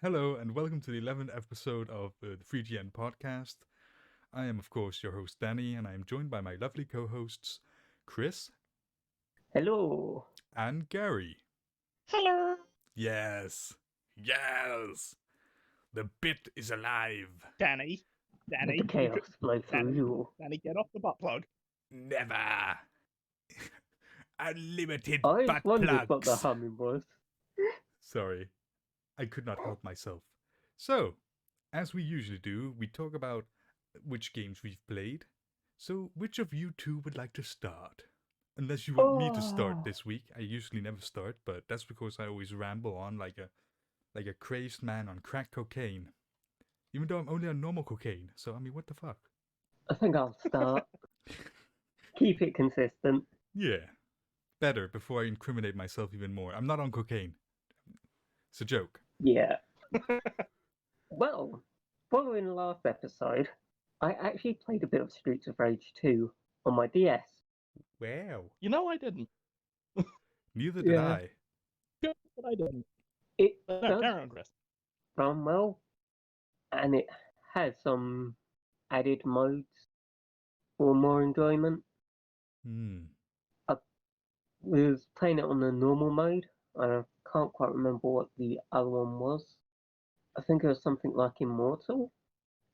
Hello, and welcome to the 11th episode of the 3GN podcast. I am, of course, your host, Danny, and I am joined by my lovely co hosts, Chris Hello. and Gary. Hello. Yes, yes, the bit is alive. Danny. Let Danny. the chaos flow through Danny. you. Danny, get off the butt plug. Never. Unlimited I butt wondered what the plugs. humming was. Sorry, I could not help myself. So, as we usually do, we talk about which games we've played. So, which of you two would like to start? Unless you want me to start this week. I usually never start, but that's because I always ramble on like a crazed man on crack cocaine. Even though I'm only on normal cocaine. So, I mean, what the fuck? I think I'll start. Keep it consistent. Yeah. Better before I incriminate myself even more. I'm not on cocaine. It's a joke. Yeah. Well, following the last episode, I actually played a bit of Streets of Rage 2 on my DS. Wow. You know I didn't. Neither did Yeah. I. Good, but I didn't. It But no, does carry on, Chris. run well, and it has some added modes for more enjoyment. Was playing it on the normal mode, and I can't quite remember what the other one was. I think it was something like Immortal,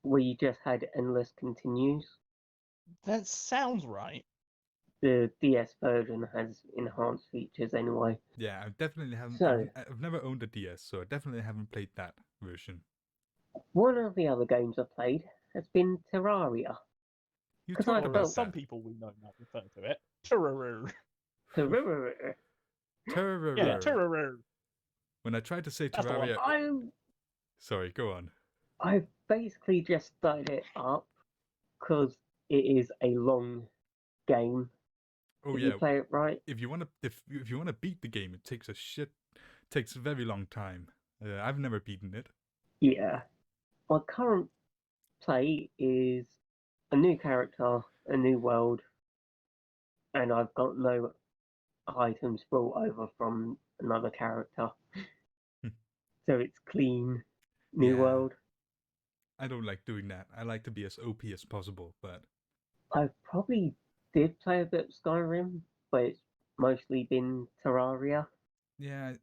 where you just had endless continues. That sounds right. The DS version has enhanced features anyway. Yeah, I definitely haven't. So- I've never owned a DS, so I definitely haven't played that version. One of the other games I played has been Terraria. You 'Cause talked I Or about as some that. people we know might refer to it. Terror. Terraria. Terror. Yeah, terror. When I tried to say That's the one. Terraria, sorry, go on. I basically just started it up because it is a long game. Oh if yeah, you play it right. if you wanna beat the game, it takes takes a very long time. I've never beaten it. Yeah. My current play is a new character, a new world, and I've got no items brought over from another character. So it's clean, new Yeah. world. I don't like doing that. I like to be as OP as possible, but I probably did play a bit of Skyrim, but it's mostly been Terraria. yeah,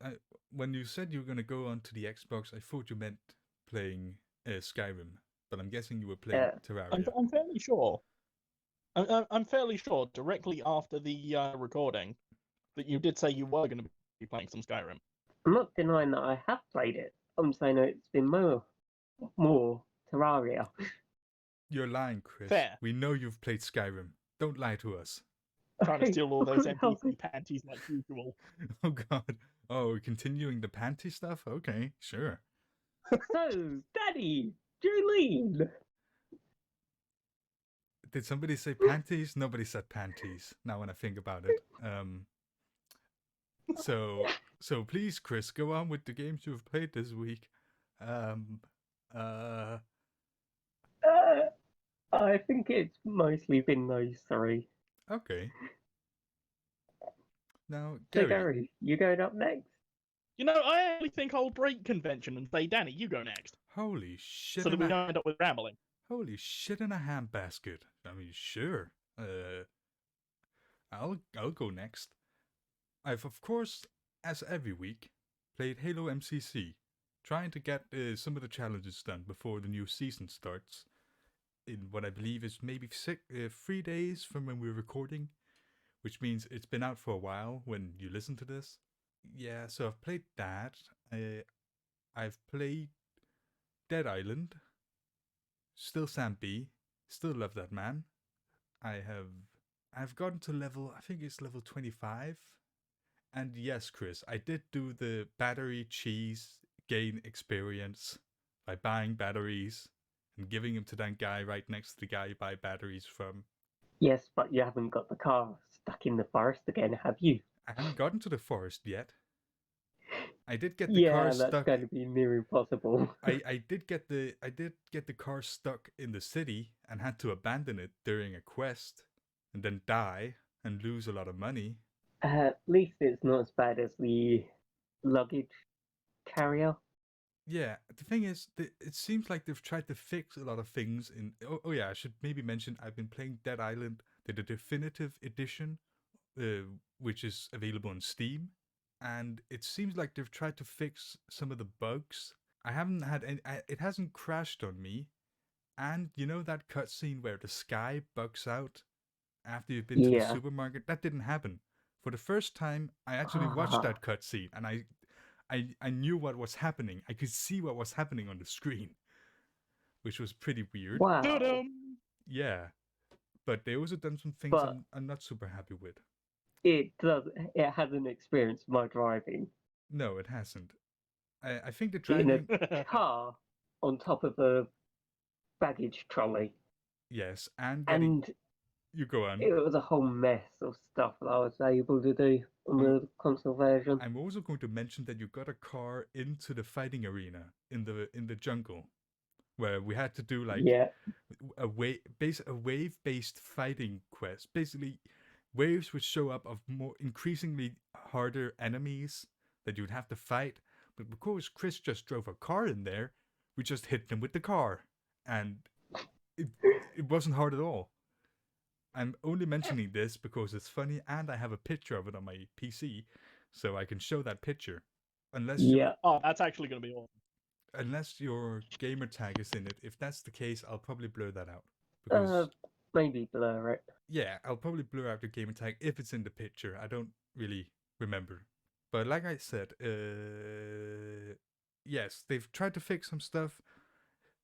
when you said you were gonna go onto the Xbox, I thought you meant playing Skyrim, but I'm guessing you were playing Yeah. Terraria. I'm fairly sure. I'm fairly sure directly after the recording that you did say you were going to be playing some Skyrim. I'm not denying that I have played it. I'm saying that it's been more Terraria. You're lying, Chris. Fair. We know you've played Skyrim. Don't lie to us. Trying to steal all those Who the hell NPC panties like usual. Oh god. Oh, continuing the panty stuff? Okay, sure. So, Daddy, Julene. Did somebody say panties? Nobody said panties. Now when I think about it. So please, Chris, go on with the games you've played this week. I think it's mostly been those three. Okay. Now, So, Gary. Gary, you going up next? You know, I actually think I'll break convention and say, Danny, you go next. Holy shit! So that we don't end up with rambling. Holy shit in a handbasket. I mean, sure. I'll go next. I've of course, as every week, played Halo MCC, trying to get some of the challenges done before the new season starts. In what I believe is maybe 3 days from when we're recording, which means it's been out for a while when you listen to this. Yeah, so I've played that. I've played Dead Island. Still Sam B. Still love that man. I've gotten to level, I think it's level 25. And yes, Chris, I did do the battery cheese gain experience by buying batteries and giving them to that guy right next to the guy you buy batteries from. Yes, but you haven't got the car stuck in the forest again, have you? I haven't gotten to the forest yet. I did get the car that's stuck. going to be near impossible. I did get the car stuck in the city and had to abandon it during a quest and then die and lose a lot of money. At least it's not as bad as the luggage carrier. Yeah, the thing is, it seems like they've tried to fix a lot of things in. Oh yeah, I should maybe mention I've been playing Dead Island, the definitive edition, which is available on Steam, and it seems like they've tried to fix some of the bugs. I haven't had any. It hasn't crashed on me, and you know that cutscene where the sky bugs out after you've been to the Yeah. supermarket? That didn't happen. For the first time, I actually watched Ah, that cutscene, and I knew what was happening. I could see what was happening on the screen, which was pretty weird. wow. Dum-dum. Yeah, but they also done some things But I'm not super happy with. it hasn't experienced my driving No, it hasn't. I think the in driving, a car on top of a baggage trolley. yes, and getting And you go on. it was a whole mess of stuff that I was able to do on I'm, the console version. I'm also going to mention that you got a car into the fighting arena in the jungle, where we had to do like Yeah. a wave based fighting quest. Basically, waves would show up of more increasingly harder enemies that you'd have to fight. But because Chris just drove a car in there, we just hit them with the car, and it it wasn't hard at all. I'm only mentioning this because it's funny, and I have a picture of it on my PC, so I can show that picture. Unless Yeah. Oh, that's actually going to be awesome. unless your gamer tag is in it. If that's the case, I'll probably blur that out because Maybe blur it. yeah, I'll probably blur out the gamer tag if it's in the picture. I don't really remember. But like I said, yes, they've tried to fix some stuff.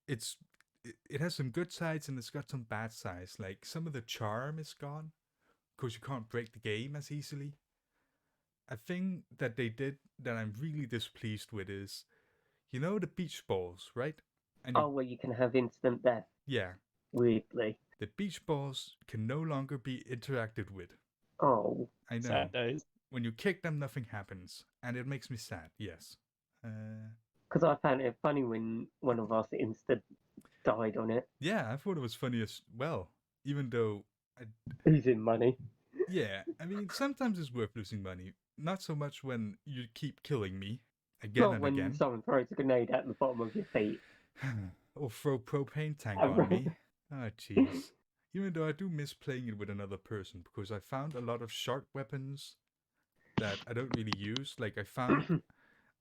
It has some good sides and it's got some bad sides. Like some of the charm is gone because you can't break the game as easily. A thing that they did that I'm really displeased with is, you know, the beach balls, right? And Oh, well, you can have instant death, yeah, weirdly. the beach balls can no longer be interacted with. Oh, I know. Sad days. When you kick them, nothing happens, and it makes me sad. Yes. because I found it funny when one of us insta died on it, Yeah, I thought it was funny as well. Even though, losing money. yeah, I mean, sometimes it's worth losing money. Not so much when you keep killing me again Not and when again, someone throws a grenade at the bottom of your feet. or throw propane tank on me. Ah, jeez. Even though I do miss playing it with another person because I found a lot of sharp weapons that I don't really use. Like I found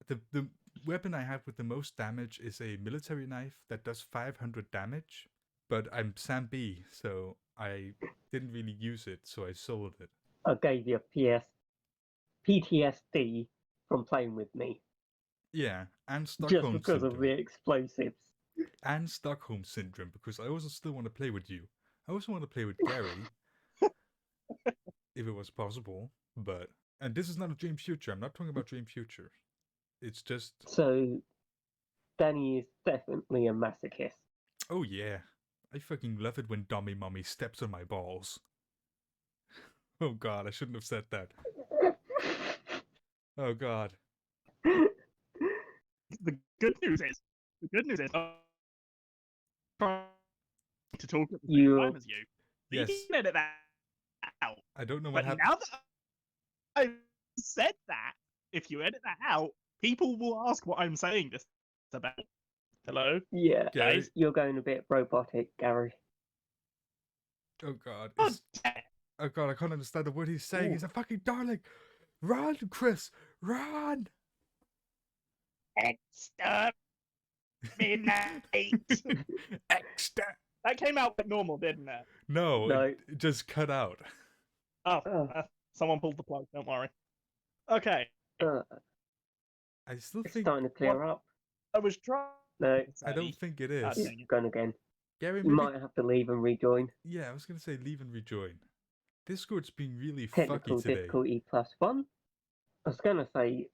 the weapon I have with the most damage is a military knife that does 500 damage, but I'm Sam B, so I didn't really use it, so I sold it. I gave you PTSD from playing with me Yeah, and just Stockholm because of the syndrome. explosives. And Stockholm syndrome, because I also still want to play with you. I also want to play with Gary, if it was possible, but... And this is not a dream future, I'm not talking about dream future. It's just... So Danny is definitely a masochist. Oh yeah, I fucking love it when Dummy Mommy steps on my balls. Oh god, I shouldn't have said that. Oh god. The good news is, I'm trying to talk at the same You time as you. So Yes. you can edit that out. I don't know what But happened. now that I've said that, if you edit that out, people will ask what I'm saying this about. Hello? Yeah, Gary. Guys? you're going a bit robotic, Gary. Oh god. Oh, Oh god, I can't understand the word he's saying. Ooh. He's a fucking darling. Run, Chris! Run! exterminate! Extra. That came out like normal, didn't it? No, No. It just cut out. Oh, Oh. Someone pulled the plug, don't worry. Okay, I still It's think... starting to clear up. I was trying No, to say... I don't think it Ah, is. dang it's it. gone again. Gary, You maybe... might have to leave and rejoin. Yeah, I was gonna say leave and rejoin. Discord's being really fucky Technical today. difficulty +1. I was gonna say,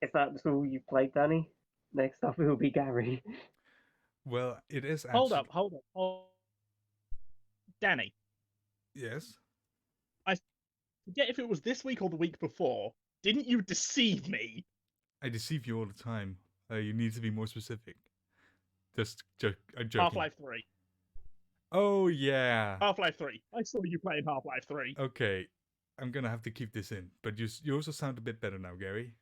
is that all you played, Danny? Next up, it will be Gary. Well, it is Hold up. Danny, Yes? forget if it was this week or the week before. Didn't you deceive me? I deceive you all the time. You need to be more specific. I'm joking. Half-Life 3. Oh, yeah. Half-Life 3. I saw you playing Half-Life 3. Okay. I'm gonna have to keep this in. But you also sound a bit better now, Gary.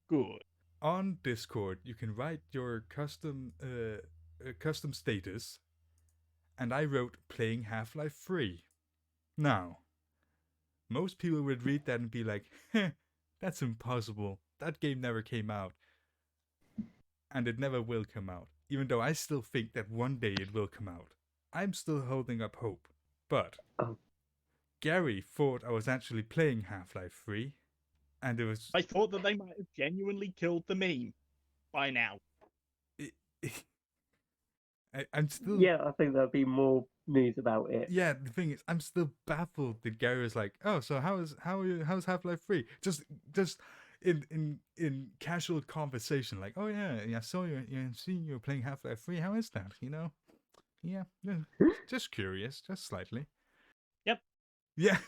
Good. on Discord, you can write your custom status, and I wrote playing Half-Life 3. Now, most people would read that and be like, "Heh, that's impossible. That game never came out, and it never will come out." Even though I still think that one day it will come out, I'm still holding up hope. But Oh. Gary thought I was actually playing Half-Life 3, and it was. I thought that they might have genuinely killed the meme by now. I'm still. Yeah, I think there'll be more news about it. Yeah, the thing is, I'm still baffled that Gary was like, "Oh, so how's Half-Life 3?" Just in casual conversation, like, "Oh yeah, I saw you're playing Half-Life 3. How is that? You know?" Yeah, just curious, just slightly. Yep. Yeah.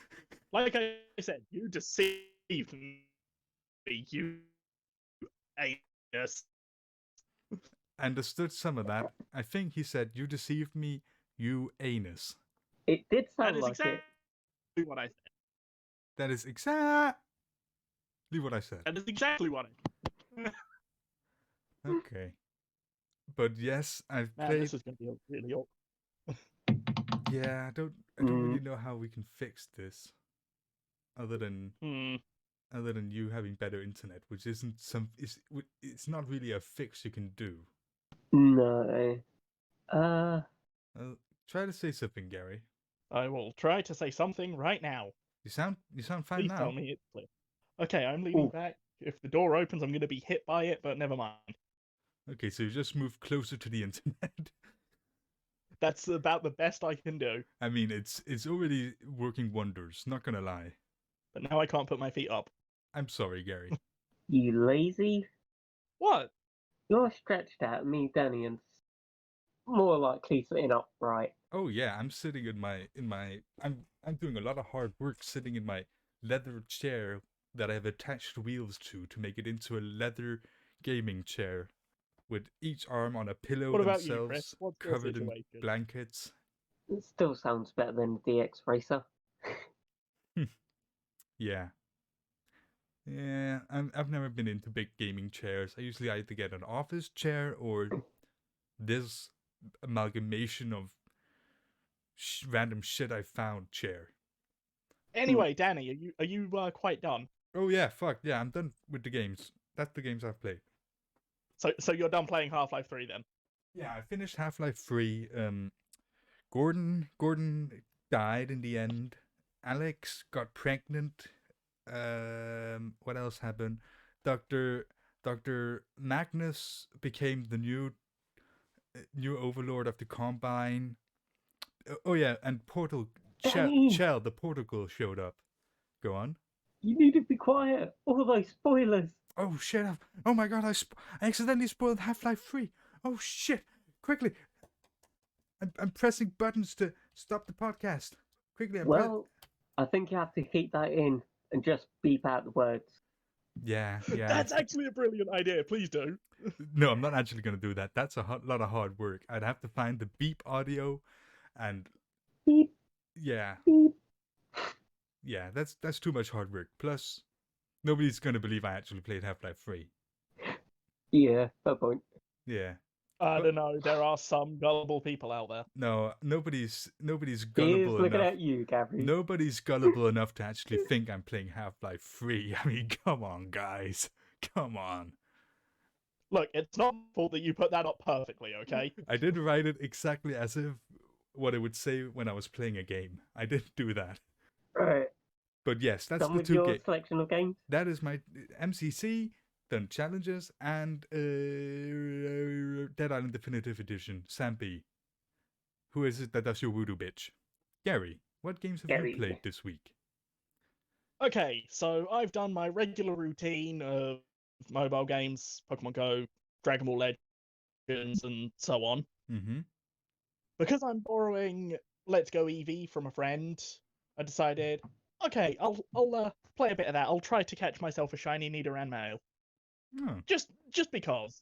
Like I said, you deceived me, you anus. I understood some of that. I think he said, "You deceived me, you anus." It did That sound is like exactly it. what I said. That is exactly what I said. That is exactly what I Okay. But yes, I've Man, played. this is going to be really awkward. Yeah, I don't really know how we can fix this, other than you having better internet, which isn't it's not really a fix you can do. No. Try to say something, Gary. I will try to say something right now. You sound fine Please now. tell me it's clear. Okay, I'm leaning back. If the door opens, I'm going to be hit by it, but never mind. Okay, so you just moved closer to the internet. That's about the best I can do. I mean, it's already working wonders, not gonna lie. But now I can't put my feet up. I'm sorry, Gary. You lazy? What? You're stretched out, me, Danny, and more likely sitting upright. Oh yeah, I'm sitting in my I'm doing a lot of hard work sitting in my leather chair that I have attached wheels to make it into a leather gaming chair with each arm on a pillow What about you, themselves, Chris? What's your covered in situation? blankets. It still sounds better than the DX Racer. Yeah. Yeah, I've never been into big gaming chairs. I usually either get an office chair or this amalgamation of random shit I found chair. Anyway, Danny, are you quite done? Oh yeah, fuck yeah, I'm done with the games. That's the games I've played. So you're done playing Half-Life 3 then? Yeah, I finished Half-Life 3. Gordon died in the end. Alex got pregnant. What else happened? Dr. Magnus became the new overlord of the Combine. Oh yeah, and Chell, the portal girl showed up. Go on. You need to be quiet. All those spoilers. Oh shit! Oh my god! I accidentally spoiled Half-Life 3. Oh shit! Quickly! I'm pressing buttons to stop the podcast. Quickly! I think you have to keep that in and just beep out the words. Yeah. That's actually a brilliant idea. Please do. No, I'm not actually gonna do that. That's a lot of hard work. I'd have to find the beep audio, and beep. Yeah. Beep. Yeah, that's too much hard work. Plus, nobody's gonna believe I actually played Half-Life 3. Yeah, fair point. Yeah. I don't know. There are some gullible people out there. No, nobody's gullible He's enough. looking at you, Gabby. Nobody's gullible enough to actually think I'm playing Half-Life 3. I mean, come on, guys. Come on. Look, it's not my fault that you put that up perfectly, okay? I did write it exactly as if what I would say when I was playing a game. I didn't do that. Right. But yes, that's Done the with two your games. selection of games? That is my MCC, done challenges, and Dead Island Definitive Edition, Sampy. Who is it that does your voodoo bitch? Gary, what games have you played this week? Okay, so I've done my regular routine of mobile games, Pokemon Go, Dragon Ball Legends, and so on. Mm-hmm. Because I'm borrowing Let's Go Eevee from a friend, I decided, okay, I'll play a bit of that. I'll try to catch myself a shiny Nidoran male. Oh. Just because.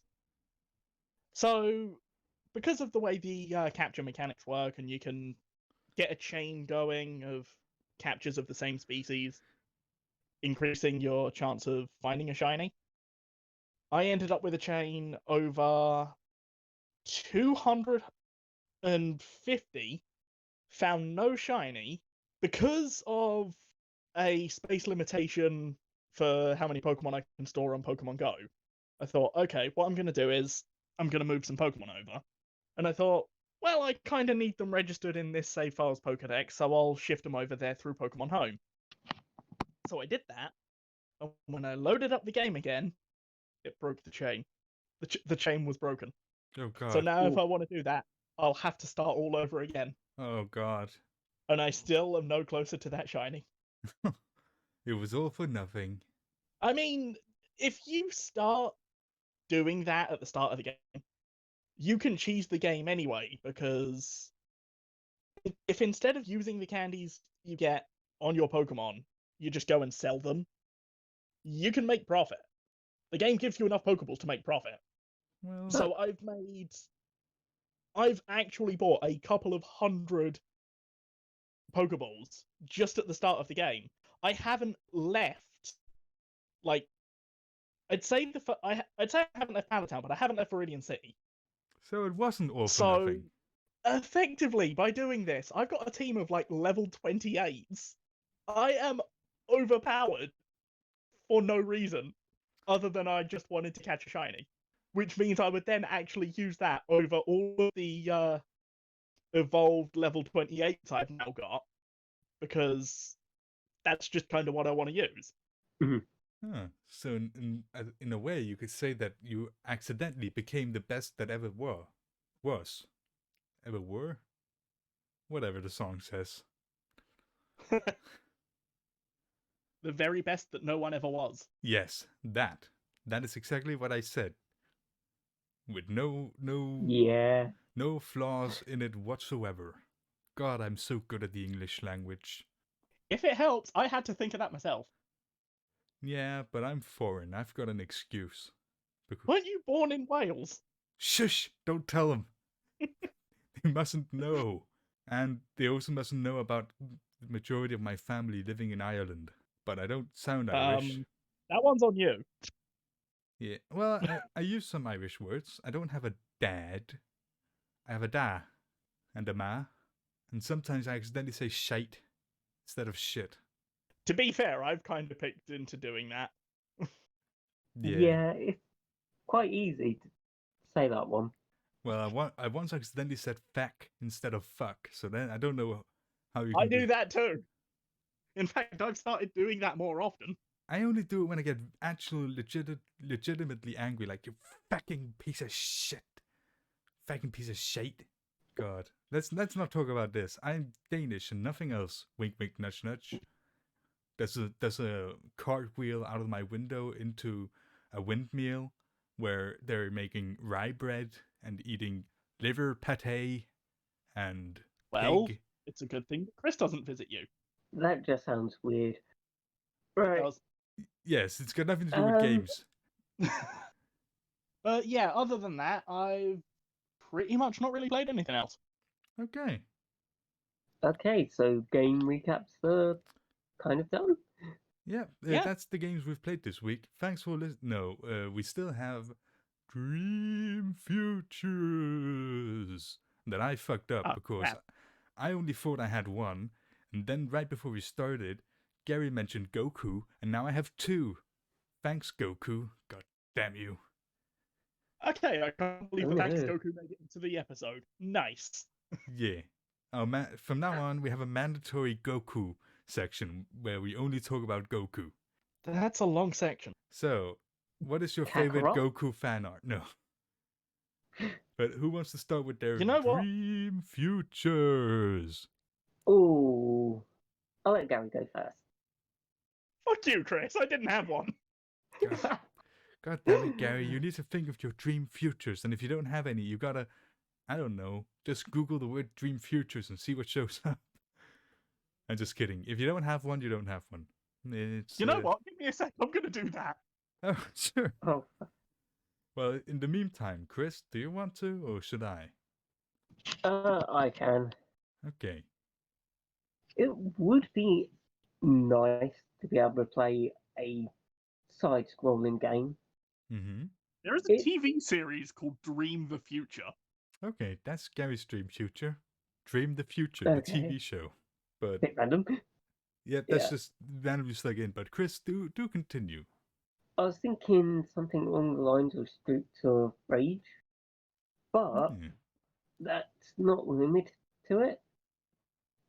So, because of the way the capture mechanics work, and you can get a chain going of captures of the same species, increasing your chance of finding a shiny, I ended up with a chain over 250, found no shiny because of a space limitation for how many Pokemon I can store on Pokemon Go. I thought, okay, what I'm going to do is I'm going to move some Pokemon over. And I thought, well, I kind of need them registered in this save files Pokedex, so I'll shift them over there through Pokemon Home. So I did that. And when I loaded up the game again, it broke the chain. The chain was broken. Oh So god. now if I want to do that, I'll have to start all over again. Oh god. And I still am no closer to that shiny. It was all for nothing. I mean, if you start doing that at the start of the game, you can cheese the game anyway, because if instead of using the candies you get on your Pokemon, you just go and sell them, you can make profit. The game gives you enough Pokeballs to make profit. Well, So I've actually bought a couple of hundred Pokeballs just at the start of the game. I haven't left, like, I'd say I haven't left Pallet Town, but I haven't left Viridian City. so it wasn't all for So nothing. effectively, by doing this, I've got a team of like level 28s. I am overpowered for no reason other than I just wanted to catch a shiny, which means I would then actually use that over all of the evolved level 28s I've now got, because that's just kind of what I want to use. Huh. So in a way, you could say that you accidentally became the best that ever was. Ever were? Whatever the song says. The very best that no one ever was. Yes, that. That is exactly what I said. With Yeah. no flaws in it whatsoever. God, I'm so good at the English language. If it helps, I had to think of that myself. Yeah, but I'm foreign. I've got an excuse. Weren't you born in Wales? Shush! Don't tell them. They mustn't know. And they also mustn't know about the majority of my family living in Ireland. But I don't sound Irish. That one's on you. Yeah, well, I use some Irish words. I don't have a dad. I have a da and a ma. And sometimes I accidentally say shite instead of shit. To be fair, I've kind of picked into doing that. Yeah, it's quite easy to say that one. Well, I once accidentally said feck instead of fuck, so then I don't know how you I can do that too. In fact, I've started doing that more often. I only do it when I get actually legitimately angry, like you fucking piece of shit, fucking piece of shit. God, let's not talk about this. I'm Danish and nothing else. Wink, wink, nudge, nudge. There's a cartwheel out of my window into a windmill where they're making rye bread and eating liver pate and Well, pig. it's a good thing that Chris doesn't visit you. That just sounds weird. Right. Yes, it's got nothing to do with games. But yeah, other than that, I've pretty much not really played anything else. Okay. Okay, so game recaps are kind of done. Yeah, Yeah. that's the games we've played this week. Thanks for listening. No, we still have Dream Futures that I fucked up because crap. I only thought I had one, and then right before we started, Gary mentioned Goku, and now I have two. Thanks, Goku. God damn you. Okay, I can't believe Oh, that Thanks no. Goku made it into the episode. Nice. Yeah. From now on, we have a mandatory Goku section where we only talk about Goku. That's a long section. So, what is your favorite Kakarot? Goku fan art? No. But who wants to start with their You know what? Dream Futures? Ooh. I'll let Gary go first. Fuck you, Chris. I didn't have one. God damn it, Gary. You need to think of your dream futures. And if you don't have any, you gotta, I don't know, just Google the word dream futures and see what shows up. I'm just kidding. If you don't have one, you don't have one. It's, You know what? Give me a sec. I'm going to do that. Oh, sure. Oh, Well, in the meantime, Chris, do you want to, or should I? I can. Okay. It would be nice to be able to play a side-scrolling game. Mm-hmm. There is a It- TV series called Dream the Future. Okay, that's Gary's Dream Future. Dream the Future, the Okay. TV show. But bit random. yeah, that's Yeah. just randomly stuck in. But Chris, do continue. I was thinking something along the lines of Streets of Rage, but Hmm. that's not limited to it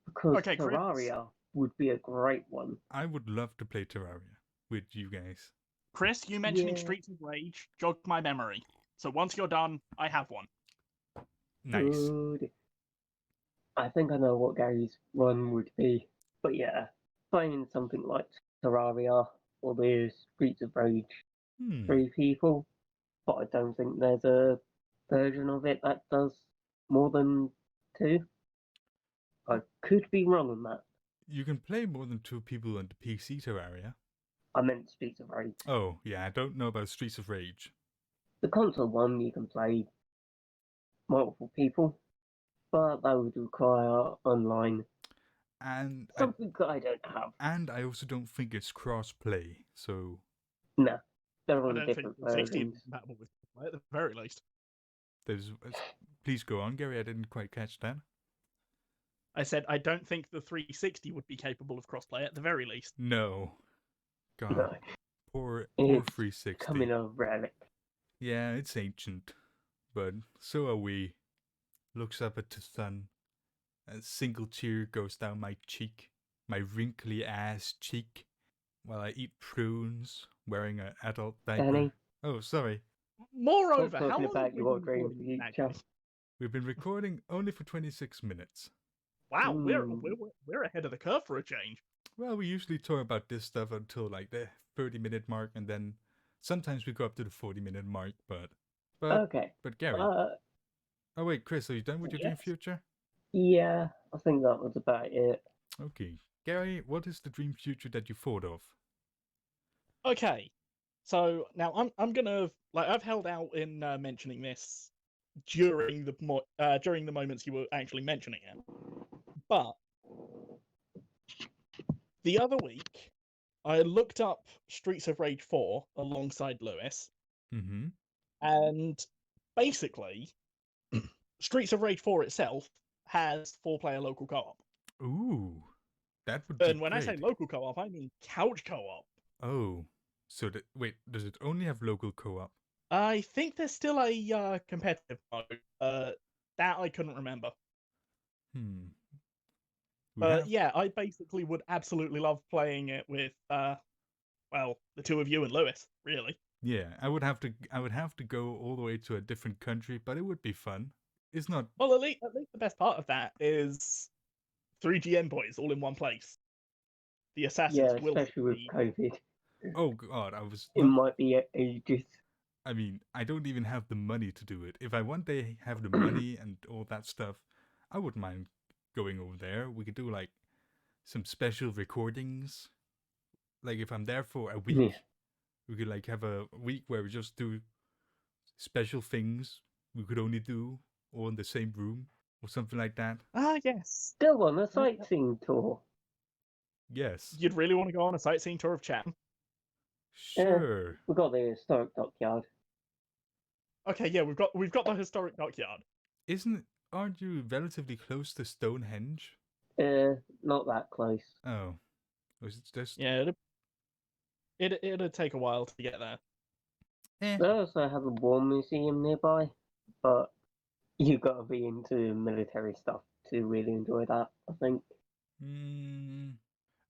because Okay, Chris. Terraria would be a great one. I would love to play Terraria with you guys. Chris, you mentioning Yeah. Streets of Rage jogged my memory. So once you're done, I have one. Nice. Good. I think I know what Gary's one would be, but yeah, playing something like Terraria or the Streets of Rage, Hmm. 3 people, but I don't think there's a version of it that does more than 2. I could be wrong on that. You can play more than 2 people on the PC Terraria. I meant Streets of Rage. Oh, yeah, I don't know about Streets of Rage. The console one, you can play multiple people, but that would require online. And Something that I don't have. I also don't think it's cross-play, so... No, they're I on don't different think 360 is versions. compatible with at the very least. Please go on, Gary, I didn't quite catch that. I said I don't think the 360 would be capable of crossplay at the very least. No. God, No, poor it's 360. becoming a relic. Yeah, it's ancient, but so are we. Looks up at the sun. A single tear goes down my cheek, my wrinkly ass cheek, while I eat prunes, wearing an adult diaper. Danny, Oh, sorry. Moreover, stop how talking long about have we your been dream recording future. actually? We've been recording only for 26 minutes. Wow, Hmm. we're ahead of the curve for a change. Well, we usually talk about this stuff until like the 30-minute mark, and then sometimes we go up to the 40-minute mark, but Okay. Gary. Uh, Oh wait, Chris, are you done with your dream yes. future? Yeah, I think that was about it. Okay. Gary, what is the dream future that you thought of? Okay, so now I'm gonna I've held out in mentioning this during the moments you were actually mentioning it, but the other week I looked up Streets of Rage 4 alongside Lewis, Mm-hmm. and basically Streets of Rage 4 itself has 4-player local co-op. Ooh, that would be And when I say great. local co-op, I mean couch co-op. Oh, so wait, does it only have local co-op? I think there's still a competitive mode. That I couldn't remember. Hmm. Yeah, I basically would absolutely love playing it with well, the two of you and Lewis, really. Yeah, I would have to go all the way to a different country, but it would be fun. It's not. Well, at least the best part of that is 3 GN boys all in one place. The assassins Yeah, will especially with be. COVID. Oh God, I was It not. might be ages. I mean, I don't even have the money to do it. If I one day have the money and all that stuff, I wouldn't mind going over there. We could do like some special recordings. Like if I'm there for a week, Yeah. we could like have a week where we just do special things we could only do all in the same room or something like that. Ah, yes. Still on a sightseeing tour. Yes. You'd really want to go on a sightseeing tour of Chatham? Sure. We got the historic dockyard. Okay, yeah, we've got the historic dockyard. Aren't you relatively close to Stonehenge? Not that close. Oh. Was it just Yeah, it'd take a while to get there. They also have a war museum nearby, but you gotta be into military stuff to really enjoy that, I think.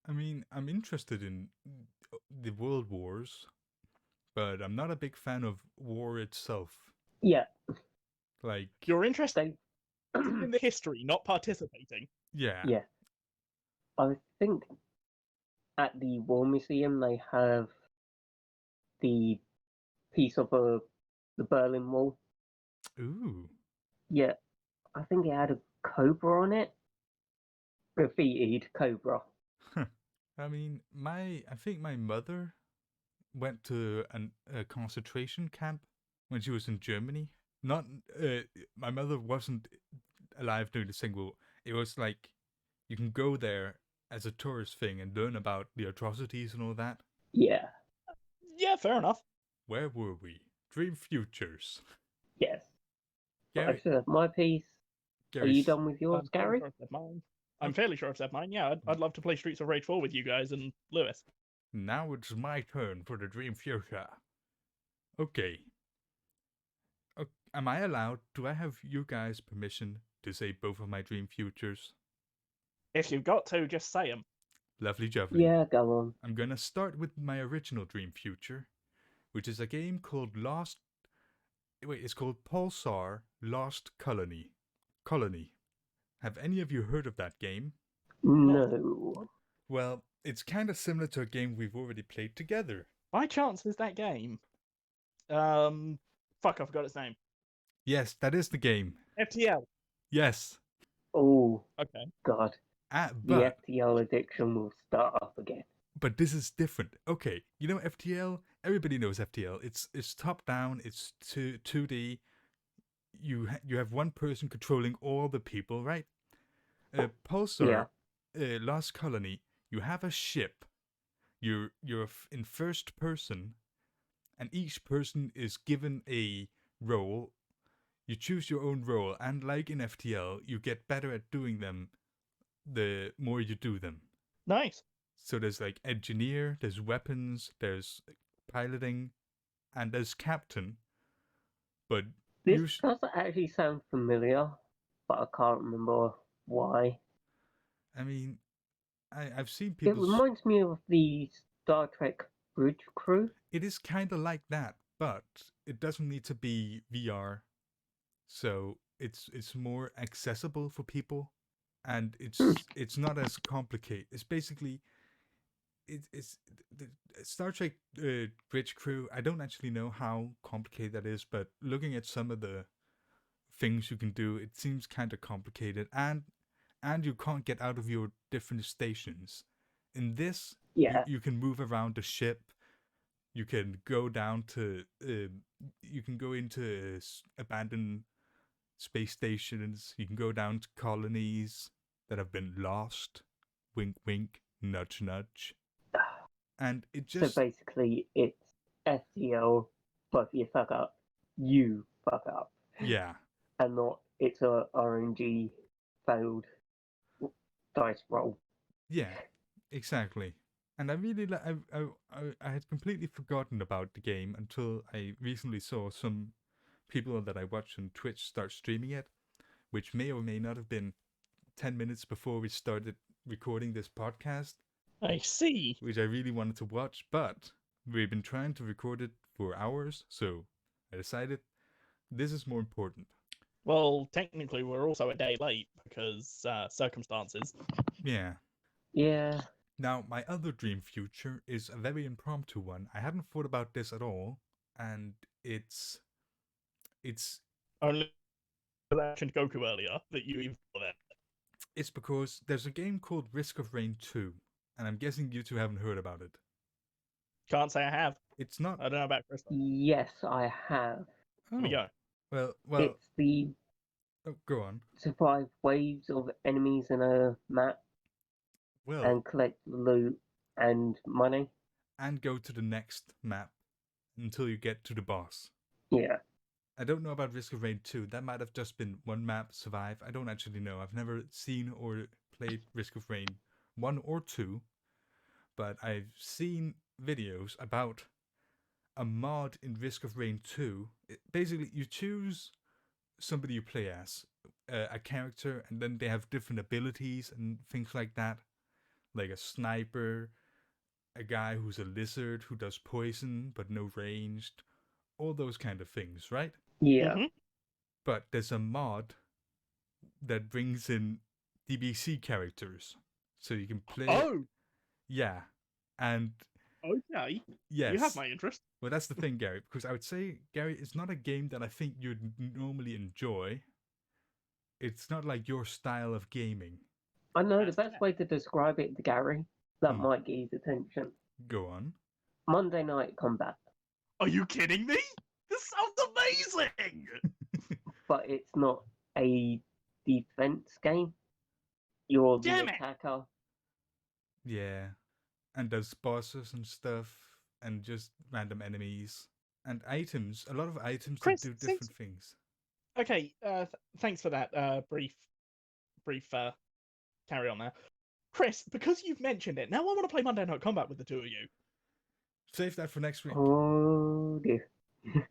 I mean, I'm interested in the world wars, but I'm not a big fan of war itself. Yeah. Like, you're interested They in the history, not participating. Yeah. Yeah. I think at the War Museum they have the piece of the Berlin Wall. Ooh. Yeah. I think it had a cobra on it. Graffitied cobra. I mean, I think my mother went to a concentration camp when she was in Germany. Not my mother wasn't alive during the Second World. It was like you can go there as a tourist thing and learn about the atrocities and all that. Yeah. Yeah, fair enough. Where were we? Dream Futures. Yes. But I Gary, should have my piece. Are you done with yours, I'm fairly Gary? sure I've said mine. I'm fairly sure I've said mine. Yeah, I'd love to play Streets of Rage 4 with you guys and Lewis. now it's my turn for the Dream Future. Okay. Am I allowed? Do I have you guys' permission to say both of my Dream Futures? If you've got to, just say them. Lovely jubbly. Yeah, go on. I'm gonna start with my original Dream Future, which is a game called Lost. Wait, it's called Pulsar Lost Colony. Colony. Have any of you heard of that game? No. Well, it's kind of similar to a game we've already played together. By chance, is that game? Fuck, I forgot its name. Yes, that is the game. FTL. Yes. Oh, Okay. God. The But FTL addiction will start up again. this is different. Okay, you know FTL. Everybody knows FTL. It's top down. It's 2D. You have one person controlling all the people, right? Pulsar, Lost Colony. You have a ship. You're in first person, and each person is given a role. You choose your own role, and like in FTL, you get better at doing them the more you do them. Nice. So there's like engineer, there's weapons, there's piloting, and there's captain. But This does actually sound familiar, but I can't remember why. I mean, I've seen It people. reminds me of the Star Trek Bridge Crew. It is kind of like that, but it doesn't need to be VR, so it's more accessible for people, and it's not as complicated. It's basically it's the Star Trek Bridge Crew. I don't actually know how complicated that is, but looking at some of the things you can do, it seems kind of complicated, and you can't get out of your different stations. In this, you can move around the ship. You can go down to you can go into abandoned space stations. You can go down to colonies that have been lost. Wink, wink, nudge, nudge. And it just... So basically, it's FTL, but if you fuck up, you fuck up. Yeah. And not, it's a RNG failed dice roll. Yeah, exactly. And I really I had completely forgotten about the game until I recently saw some people that I watch on Twitch start streaming it, which may or may not have been 10 minutes before we started recording this podcast. I see. Which I really wanted to watch, but we've been trying to record it for hours, so I decided this is more important. Well, technically, we're also a day late because circumstances. Yeah. Yeah. Now, my other dream future is a very impromptu one. I hadn't thought about this at all, and it's only I mentioned Goku earlier that you even thought that. It's because there's a game called Risk of Rain 2, and I'm guessing you two haven't heard about it. Can't say I have. It's not. I don't know about Crystal. Yes, I have. Oh. Here we go. Well. It's the go on. Survive waves of enemies in a map. Well. And collect loot and money. And go to the next map until you get to the boss. Yeah. I don't know about Risk of Rain 2. That might have just been one map, Survive. I don't actually know. I've never seen or played Risk of Rain 1 or 2. But I've seen videos about a mod in Risk of Rain 2. Basically, you choose somebody you play as, a character, and then they have different abilities and things like that. Like a sniper, a guy who's a lizard who does poison but no ranged, all those kind of things, right? Yeah. Mm-hmm. But there's a mod that brings in DBC characters, so you can play. Oh. Yeah, and. Okay. Yes. You have my interest. Well, that's the thing, Gary, because I would say, Gary, it's not a game that I think you'd normally enjoy. It's not like your style of gaming. I know the best way to describe it to Gary, that might get his attention. Go on. Monday Night Combat. Are you kidding me? This sounds amazing! But it's not a defense game. You're the attacker. Yeah. And there's bosses and stuff, and just random enemies. and items. A lot of items that Chris, do since different things. okay, thanks for that brief carry on there. Chris, because you've mentioned it, now I want to play Monday Night Combat with the two of you. Save that for next week. Oh dear. Too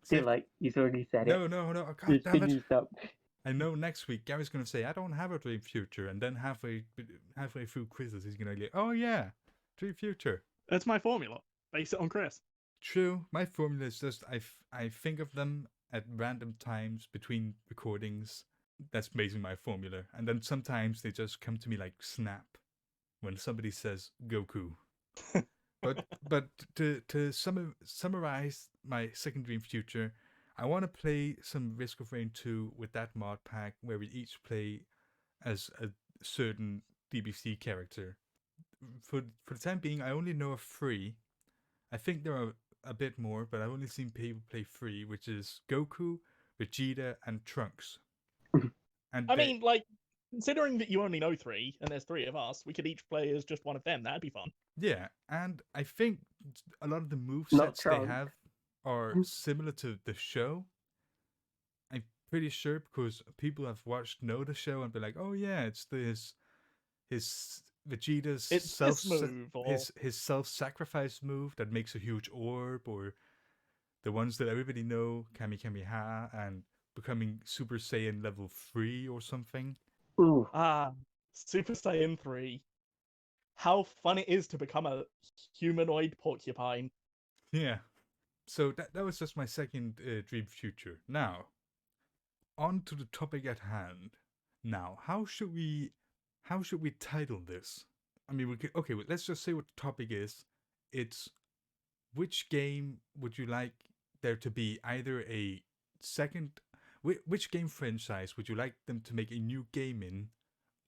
Save... late. He's already said it. No. God It's damn been it. used up. I know next week Gary's gonna say I don't have a dream future, and then halfway through quizzes he's gonna go, oh yeah, dream future. That's my formula. Base it on Chris. True, my formula is just I think of them at random times between recordings. That's basically my formula, and then sometimes they just come to me like snap when somebody says Goku. but to summarize my second dream future, I want to play some Risk of Rain 2 with that mod pack where we each play as a certain DBC character. For the time being, I only know of 3. I think there are a bit more, but I've only seen people play 3, which is Goku, Vegeta, and Trunks. And I mean, like, considering that you only know 3, and there's 3 of us, we could each play as just one of them. That'd be fun. yeah, and I think a lot of the Not movesets they Trunks. have are similar to the show. I'm pretty sure because people have watched the show and be like, oh yeah, it's his Vegeta's It's this move, or his self-sacrifice move that makes a huge orb, or the ones that everybody know, Kamehameha and becoming Super Saiyan level 3 or something. Ooh. Super Saiyan 3. How fun it is to become a humanoid porcupine. Yeah. So that was just my second dream future. Now, on to the topic at hand. Now, how should we title this? I mean, let's just say what the topic is. It's which game would you like there to be either a second... Which game franchise would you like them to make a new game in,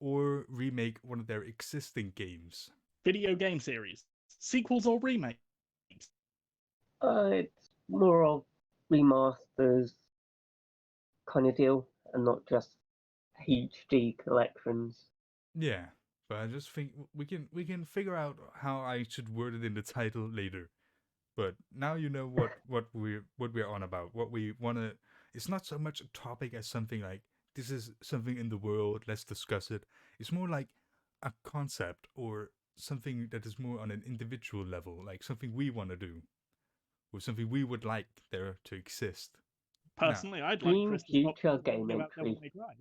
or remake one of their existing games? Video game series. Sequels or remakes? It's more of remasters kind of deal, and not just HD collections. Yeah, but I just think we can figure out how I should word it in the title later. But now you know what we're on about. What we wanna. It's not so much a topic as something like this is something in the world. Let's discuss it. It's more like a concept or something that is more on an individual level, like something we want to do, or something we would like there to exist. Personally, I'd like Dream Chris to stop future talking game about Devil entry. May Cry.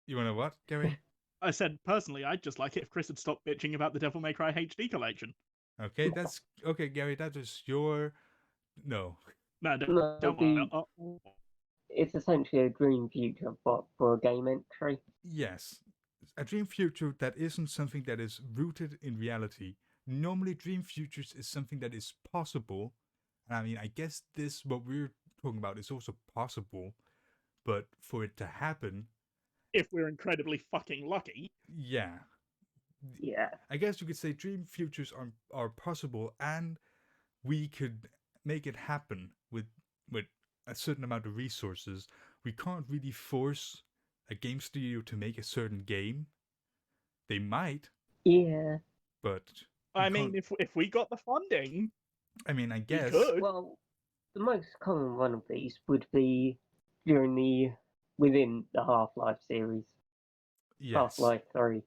You wanna what, Gary? I said, personally, I'd just like it if Chris had stopped bitching about the Devil May Cry HD collection. Okay, that's okay, Gary. That is your no. No, No, don't worry. it's essentially a dream future, but for a game entry. Yes, a dream future that isn't something that is rooted in reality. Normally, dream futures is something that is possible. And I mean, I guess what we're talking about is also possible, but for it to happen, If we're incredibly fucking lucky. yeah. Yeah. I guess you could say dream futures are possible, and we could make it happen with a certain amount of resources. We can't really force a game studio to make a certain game. They might, Yeah. but I mean, if we got the funding, I mean, I we guess could. Well, the most common one of these would be within the Half-Life series. yes, Half-Life 3.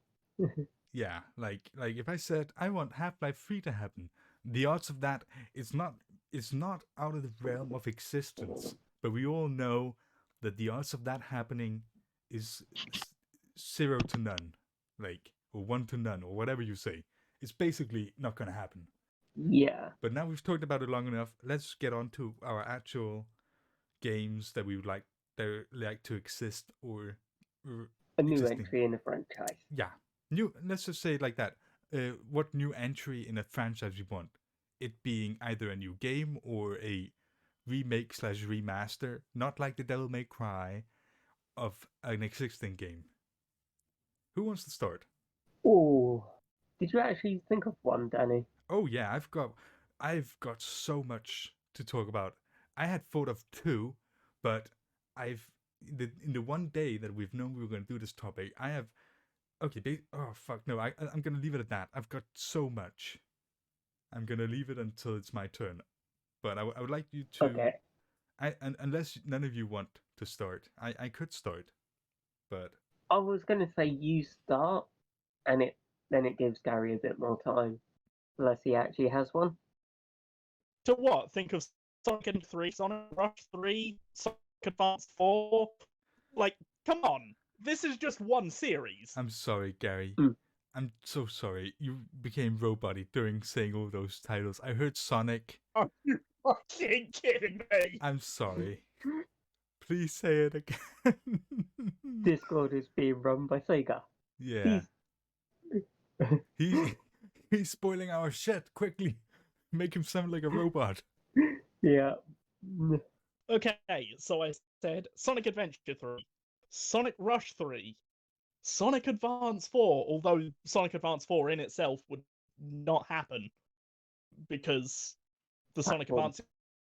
yeah. Like if I said I want Half-Life 3 to happen, the odds of that is not out of the realm of existence. But we all know that the odds of that happening is 0 to none, like, or 1 to none, or whatever you say. It's basically not gonna happen. Yeah. But now we've talked about it long enough. Let's get on to our actual games that we would like to exist or A new existing. entry in the franchise. Yeah, new. Let's just say it like that. What new entry in a franchise we want? It being either a new game or a remake / remaster, not like the Devil May Cry, of an existing game. Who wants to start? Oh, did you actually think of one, Danny? Oh yeah, I've got so much to talk about. I had thought of 2, but in the one day that we've known we were going to do this topic, I have oh fuck no, I'm gonna leave it at that. I've got so much. I'm gonna leave it until it's my turn. but I would like you to. Okay. Unless none of you want to start, I could start, but I was going to say you start, and then it gives Gary a bit more time, unless he actually has one. To what? Think of Sonic 3, Sonic Rush 3, Sonic Advance 4. Like, come on. This is just one series. I'm sorry, Gary. Mm. I'm so sorry. You became robot-y during saying all those titles. I heard Sonic. Are you fucking kidding me? I'm sorry. Please say it again. Discord is being run by Sega. Yeah. He's spoiling our shit. Quickly. Make him sound like a robot. Yeah. Okay, so I said Sonic Adventure 3, Sonic Rush 3, Sonic Advance 4, although Sonic Advance 4 in itself would not happen because the Sonic Advance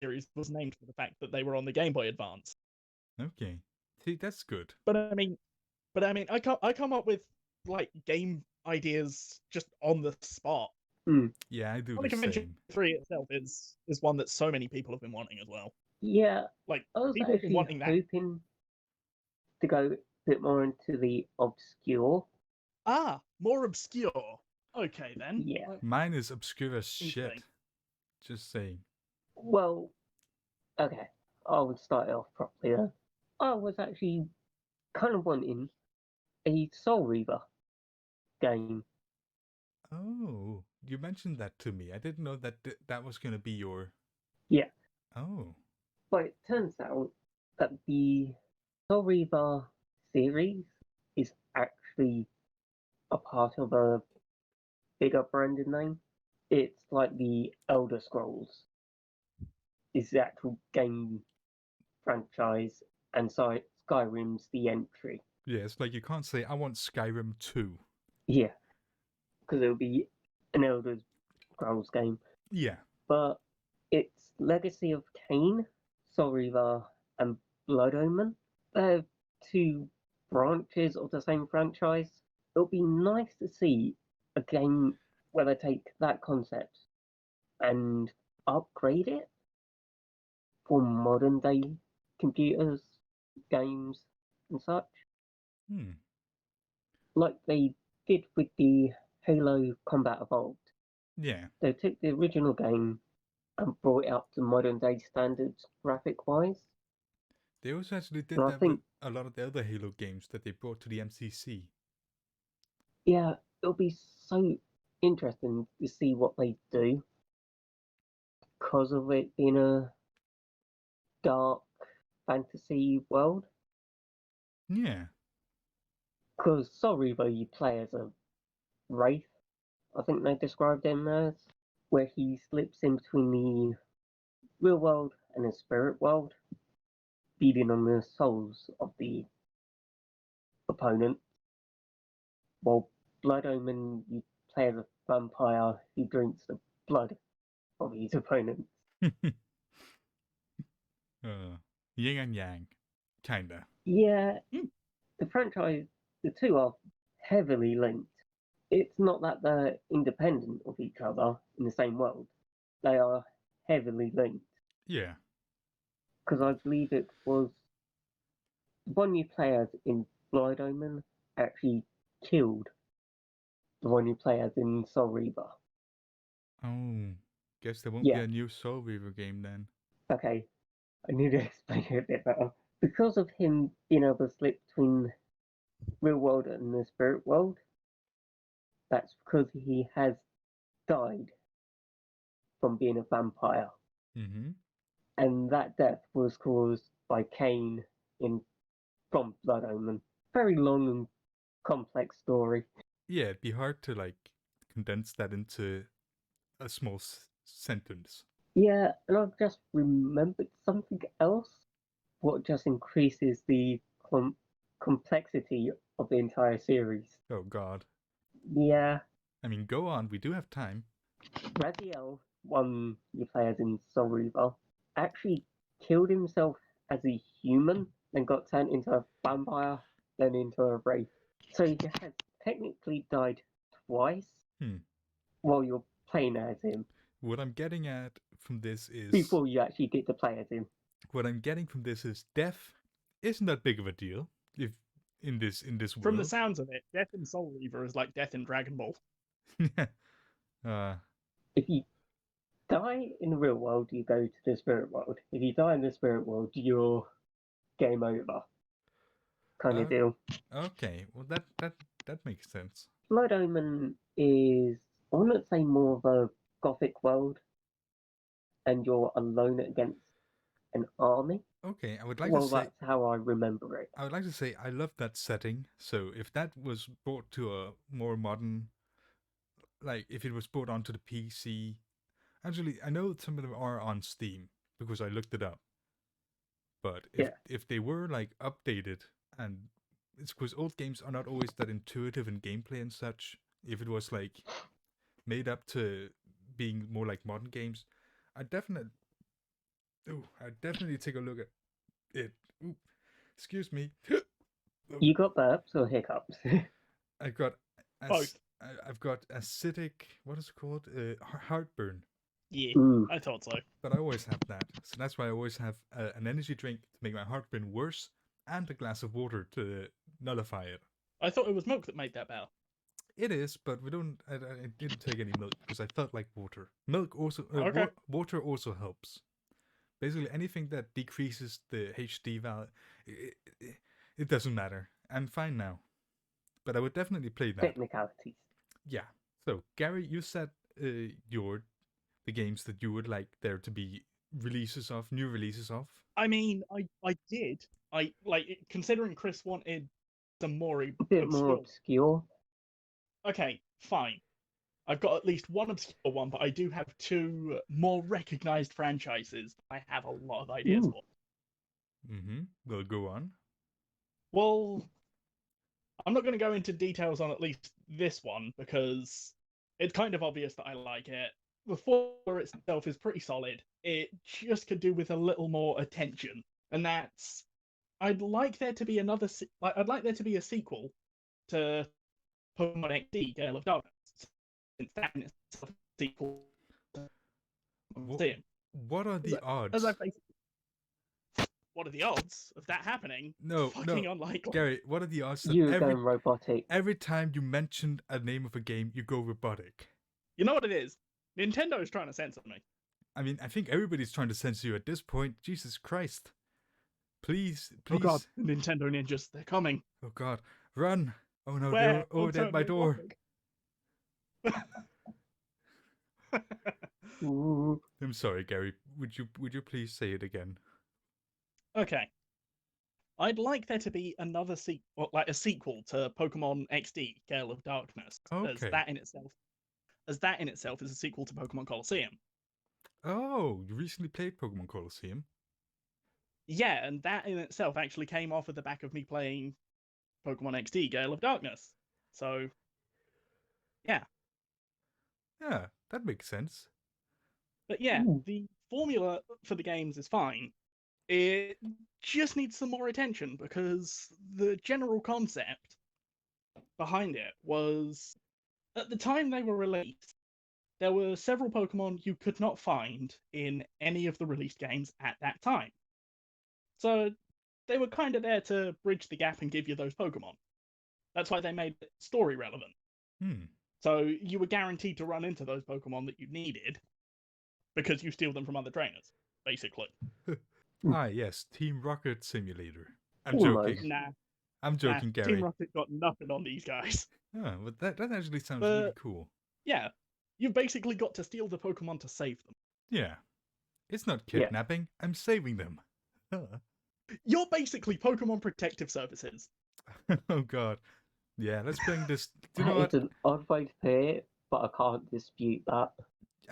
series was named for the fact that they were on the Game Boy Advance. Okay. See, that's good. But I mean, I come up with like game ideas just on the spot. Yeah, I do Sonic the Adventure same. 3 itself is one that so many people have been wanting as well. Yeah. Like, I was people have been actually wanting that. hoping to go a bit more into the obscure. Ah, more obscure. Okay then. Yeah. Mine is obscure as Insane. shit. Just saying. Well, okay. I would start it off properly then. I was actually kind of wanting a Soul Reaver game. Oh, you mentioned that to me. I didn't know that that was going to be your... Yeah. Oh. But it turns out that the Soul Reaver series is actually a part of a bigger branded name. It's like the Elder Scrolls is the actual game franchise, and Skyrim's the entry. Yeah, it's like you can't say, I want Skyrim 2. Yeah, because it'll be an Elder Scrolls game. Yeah. But it's Legacy of Kain, Soul Reaver, and Blood Omen. They're two branches of the same franchise. It'll be nice to see a game where they take that concept and upgrade it for modern day computers, games, and such. Like they did with the Halo Combat Evolved. Yeah. They took the original game and brought it up to modern day standards graphic wise. They also actually did And I that think, with a lot of the other Halo games that they brought to the MCC. yeah, it'll be so interesting to see what they do because of it being a dark fantasy world. Yeah. Because Soul Reaver you play as a wraith, I think they described him as, where he slips in between the real world and the spirit world, feeding on the souls of the opponent. While Blood Omen, you play as a vampire who drinks the blood of his opponent. Yin and yang. Kinda. Yeah, the franchise, the two are heavily linked. It's not that they're independent of each other in the same world. They are heavily linked. Yeah. Because I believe it was the one you play as in Blood Omen actually killed the one you play as in Soul Reaver. Oh. Guess there won't Yeah. be a new Soul Reaver game then. Okay, I need to explain it a bit better. Because of him being able to slip between real world and the spirit world, that's because he has died from being a vampire. Mm-hmm. And that death was caused by Cain from Blood Omen. Very long and complex story. Yeah, it'd be hard to, like, condense that into a small sentence. Yeah, and I've just remembered something else. What just increases the complexity of the entire series. Oh, God. Yeah. I mean, go on. We do have time. Raziel, one you play as in Soul Reaver, actually killed himself as a human, then got turned into a vampire, then into a wraith. So he has technically died twice while you're playing as him. What I'm getting at from this is before you actually get to play as him. what I'm getting from this is death isn't that big of a deal if in this world. From the sounds of it, death in Soul Reaver is like death in Dragon Ball. If you die in the real world, you go to the spirit world. If you die in the spirit world, you're game over. Kind of deal. Okay, well that makes sense. Blood Omen is, I wouldn't say more of a gothic world, and you're alone against an army. Okay, I would like Well, to say that's how I remember it. I would like to say I love that setting. So if that was brought to a more modern, like if it was brought onto the PC, actually I know some of them are on Steam because I looked it up. But if they were like updated, and it's because old games are not always that intuitive in gameplay and such. If it was like made up to being more like modern games, I'd definitely take a look at it. Ooh, excuse me. You got burps or hiccups? I've got Both. I've got acidic. What is it called? Heartburn. Yeah, Ooh. I thought so. But I always have that, so that's why I always have an energy drink to make my heartburn worse, and a glass of water to nullify it. I thought it was milk that made that better. It is, but we don't. I didn't take any milk because I felt like water. Milk also. Okay. Water also helps. Basically, anything that decreases the HD value, it doesn't matter. I'm fine now, but I would definitely play that. Technicalities. Yeah. So Gary, you said the games that you would like there to be new releases of. I mean, I did. I like considering Chris wanted some more A bit more obscure. Okay, fine. I've got at least one obscure one, but I do have two more recognized franchises I have a lot of ideas for. Mm-hmm. Well, go on. Well, I'm not going to go into details on at least this one because it's kind of obvious that I like it. The formula itself is pretty solid. It just could do with a little more attention, and that's I'd like there to be I'd like there to be a sequel to Pokemon XD Gale of Darkness. Since that in itself is a sequel to What are the odds? What are the odds of that happening? No, fucking unlikely. Gary, what are the odds that You're going robotic. Every time you mentioned a name of a game, you go robotic? You know what it is? Nintendo is trying to censor me. I mean, I think everybody's trying to censor you at this point. Jesus Christ. Please. Oh god, Nintendo ninjas, they're coming. Oh god, run. Oh no, Where? they're at my door. I'm sorry, Gary. Would you please say it again? Okay. I'd like there to be another sequel, like a sequel to Pokemon XD Gale of Darkness. Okay. As that in itself is a sequel to Pokemon Colosseum. Oh, you recently played Pokemon Colosseum? Yeah, and that in itself actually came off at the back of me playing Pokemon XD Gale of Darkness. So, yeah. Yeah, that makes sense. But yeah, the formula for the games is fine. It just needs some more attention because the general concept behind it was, at the time they were released, there were several Pokemon you could not find in any of the released games at that time. So they were kind of there to bridge the gap and give you those Pokemon. That's why they made it story relevant. So you were guaranteed to run into those Pokemon that you needed because you steal them from other trainers, basically. Yes, Team Rocket Simulator. I'm joking. Nah. I'm joking, Gary. Team Rocket got nothing on these guys. Oh, but that actually sounds really cool. Yeah, you've basically got to steal the Pokemon to save them. Yeah. It's not kidnapping, I'm saving them. You're basically Pokemon Protective Services. Oh god. Yeah, let's bring this. Do you That know what? is an odd way to say it, but I can't dispute that.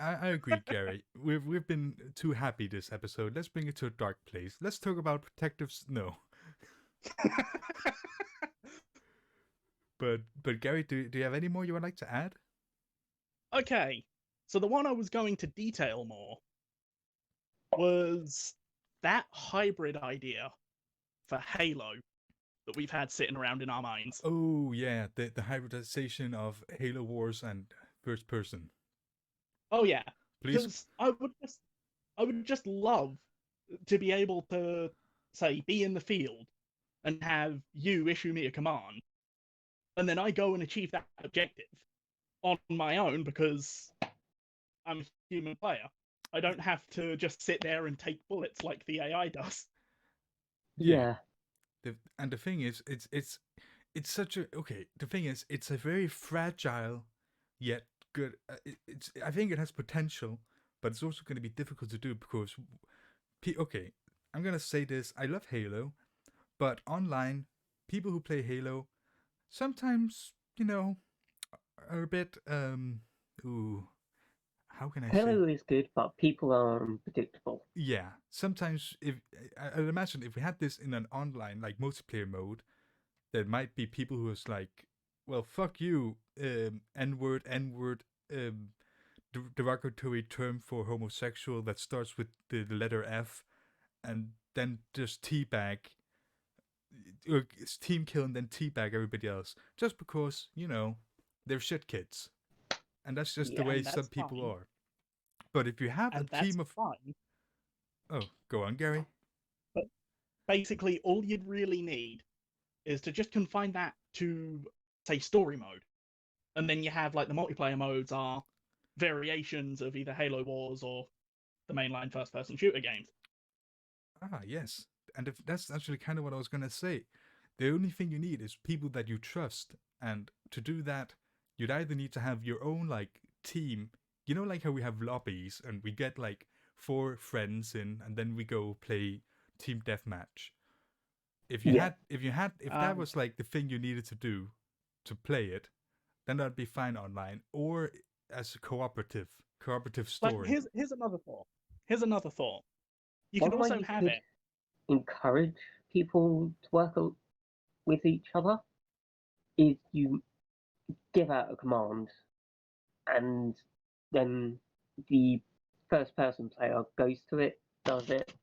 I agree, Gary. We've been too happy this episode. Let's bring it to a dark place. Let's talk about protectives. No. But Gary, do you have any more you would like to add? Okay, so the one I was going to detail more was that hybrid idea for Halo that we've had sitting around in our minds. Oh yeah, the hybridization of Halo Wars and first person. Oh yeah, Please. because I would just I would just love to be able to, say, be in the field and have you issue me a command, and then I go and achieve that objective on my own because I'm a human player. I don't have to just sit there and take bullets like the AI does. Yeah. And the thing is, it's such a okay. The thing is, it's a very fragile yet good. It's I think it has potential, but it's also going to be difficult to do because okay, I'm gonna say this. I love Halo, but online, people who play Halo sometimes, are a bit ooh, how can I say? Halo is good, but people are unpredictable. Yeah, sometimes if I'd imagine if we had this in an online like multiplayer mode, there might be people who is like, well, fuck you, n-word, n-word, derogatory term for homosexual that starts with the letter F, and then just teabag, or team kill and then teabag everybody else, just because, they're shit kids. And that's just the Yeah, way and some that's people fine. are. But if you have And a that's team of... fine. Oh, go on, Gary. But basically, all you'd really need is to just confine that to, say, story mode. And then you have, like, the multiplayer modes are variations of either Halo Wars or the mainline first-person shooter games. Ah, yes. And if that's actually kind of what I was going to say. The only thing you need is people that you trust. And to do that, you'd either need to have your own, like, team. You know, like how we have lobbies and we get, like, 4 friends in and then we go play team deathmatch. If that was, like, the thing you needed to do to play it, then that'd be fine online. Or as a cooperative But story. here's another thought. Here's another thought. You One can way also you have could it. encourage people to work with each other is you give out a command, and then the first person player goes to it, does it.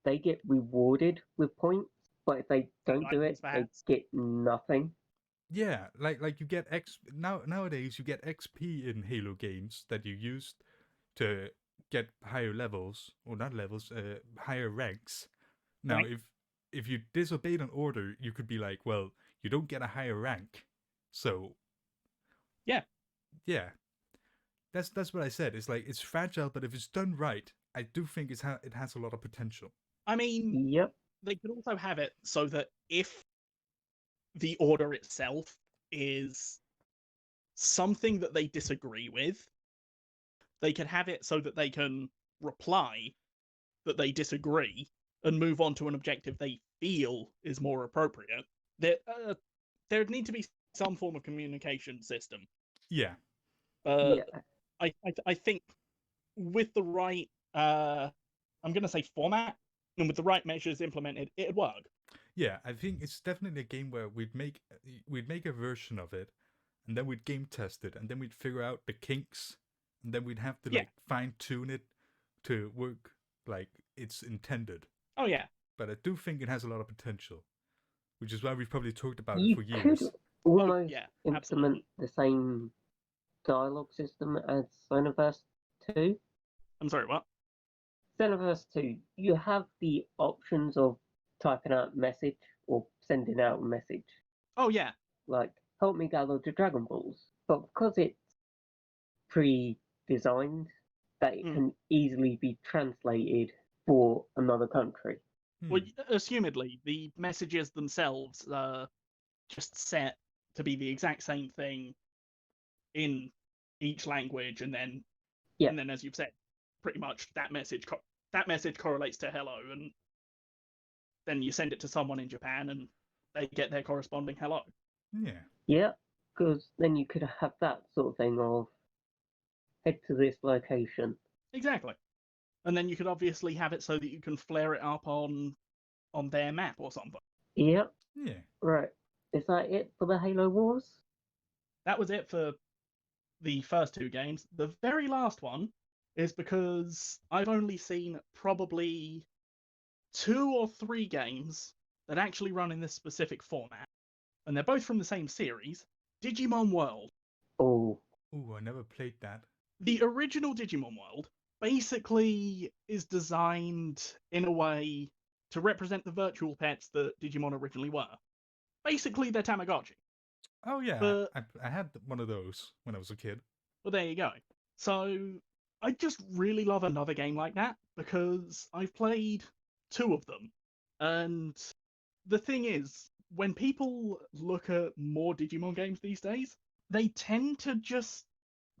They get rewarded with points, but if they don't do it, Items, they perhaps. get nothing. Yeah, like you get nowadays you get XP in Halo games that you use to get higher levels, or not levels, higher ranks. Now, Right? if you disobeyed an order, you could be like, well, you don't get a higher rank. So Yeah. yeah, that's what I said. It's like it's fragile, but if it's done right, I do think it has a lot of potential. I mean, Yep. they could also have it so that if the order itself is something that they disagree with, they can have it so that they can reply that they disagree and move on to an objective they feel is more appropriate. There'd need to be some form of communication system. Yeah, Yeah. I think with the right, I'm going to say format, and with the right measures implemented, it'd work. yeah. I think it's definitely a game where we'd make a version of it, and then we'd game test it, and then we'd figure out the kinks, and then we'd have to Yeah. like fine tune it to work like it's intended. Oh yeah. But I do think it has a lot of potential, which is why we've probably talked about it You for could years. almost yeah, implement absolutely. the same dialogue system as Xenoverse 2. I'm sorry, what? Xenoverse 2, you have the options of typing out a message or sending out a message, Oh yeah. like, help me gather the Dragon Balls. But because it's pre-designed, that it Hmm. can easily be translated for another country. Well, assumedly, the messages themselves are just set to be the exact same thing in each language, and then Yeah. and then, as you've said, pretty much that message correlates to hello, and then you send it to someone in Japan, and they get their corresponding hello. Yeah. Yeah, because then you could have that sort of thing of head to this location. Exactly. And then you could obviously have it so that you can flare it up on their map or something. Yep. Yeah. Right. Is that it for the Halo Wars? That was it for the first 2 games. The very last one is because I've only seen probably 2 or 3 games that actually run in this specific format, and they're both from the same series, Digimon World. Oh, Ooh, I never played that. The original Digimon World basically is designed in a way to represent the virtual pets that Digimon originally were. Basically, they're Tamagotchi. Oh yeah, But I had one of those when I was a kid. well, there you go. So I just really love another game like that because I've played 2 of them. And the thing is, when people look at more Digimon games these days, they tend to just,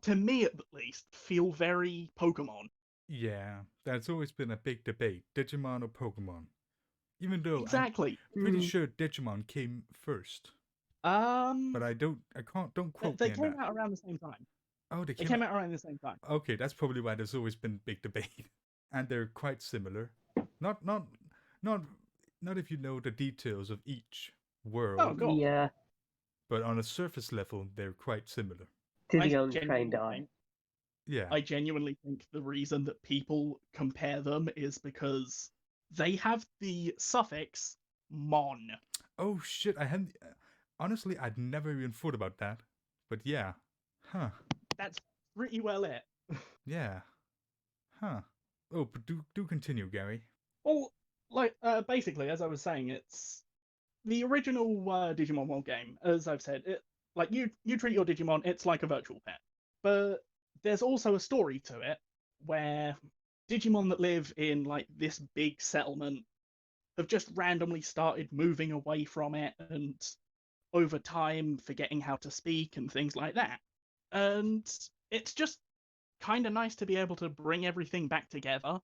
to me at least, feel very Pokemon. Yeah, that's always been a big debate: Digimon or Pokemon. Even though I'm Exactly. pretty Mm, sure Digimon came first, but Um, don't quote they me on came that. out around the same time. Oh, they They came came out. out around the same time. Okay, that's probably why there's always been big debate, and they're quite similar. Not not not not if you know the details of each Oh, of world, course. yeah, but on a surface level, they're quite similar. to I the untrained genuinely eye. think Yeah. I genuinely think the reason that people compare them is because they have the suffix mon. Oh shit! I hadn't. Honestly, I'd never even thought about that. But yeah. Huh. That's pretty well it. Yeah. Huh. Oh, but do continue, Gary. Well, like basically, as I was saying, it's the original Digimon World game. As I've said, it like you treat your Digimon, it's like a virtual pet, but there's also a story to it where Digimon that live in like this big settlement have just randomly started moving away from it and over time forgetting how to speak and things like that. And it's just kind of nice to be able to bring everything back together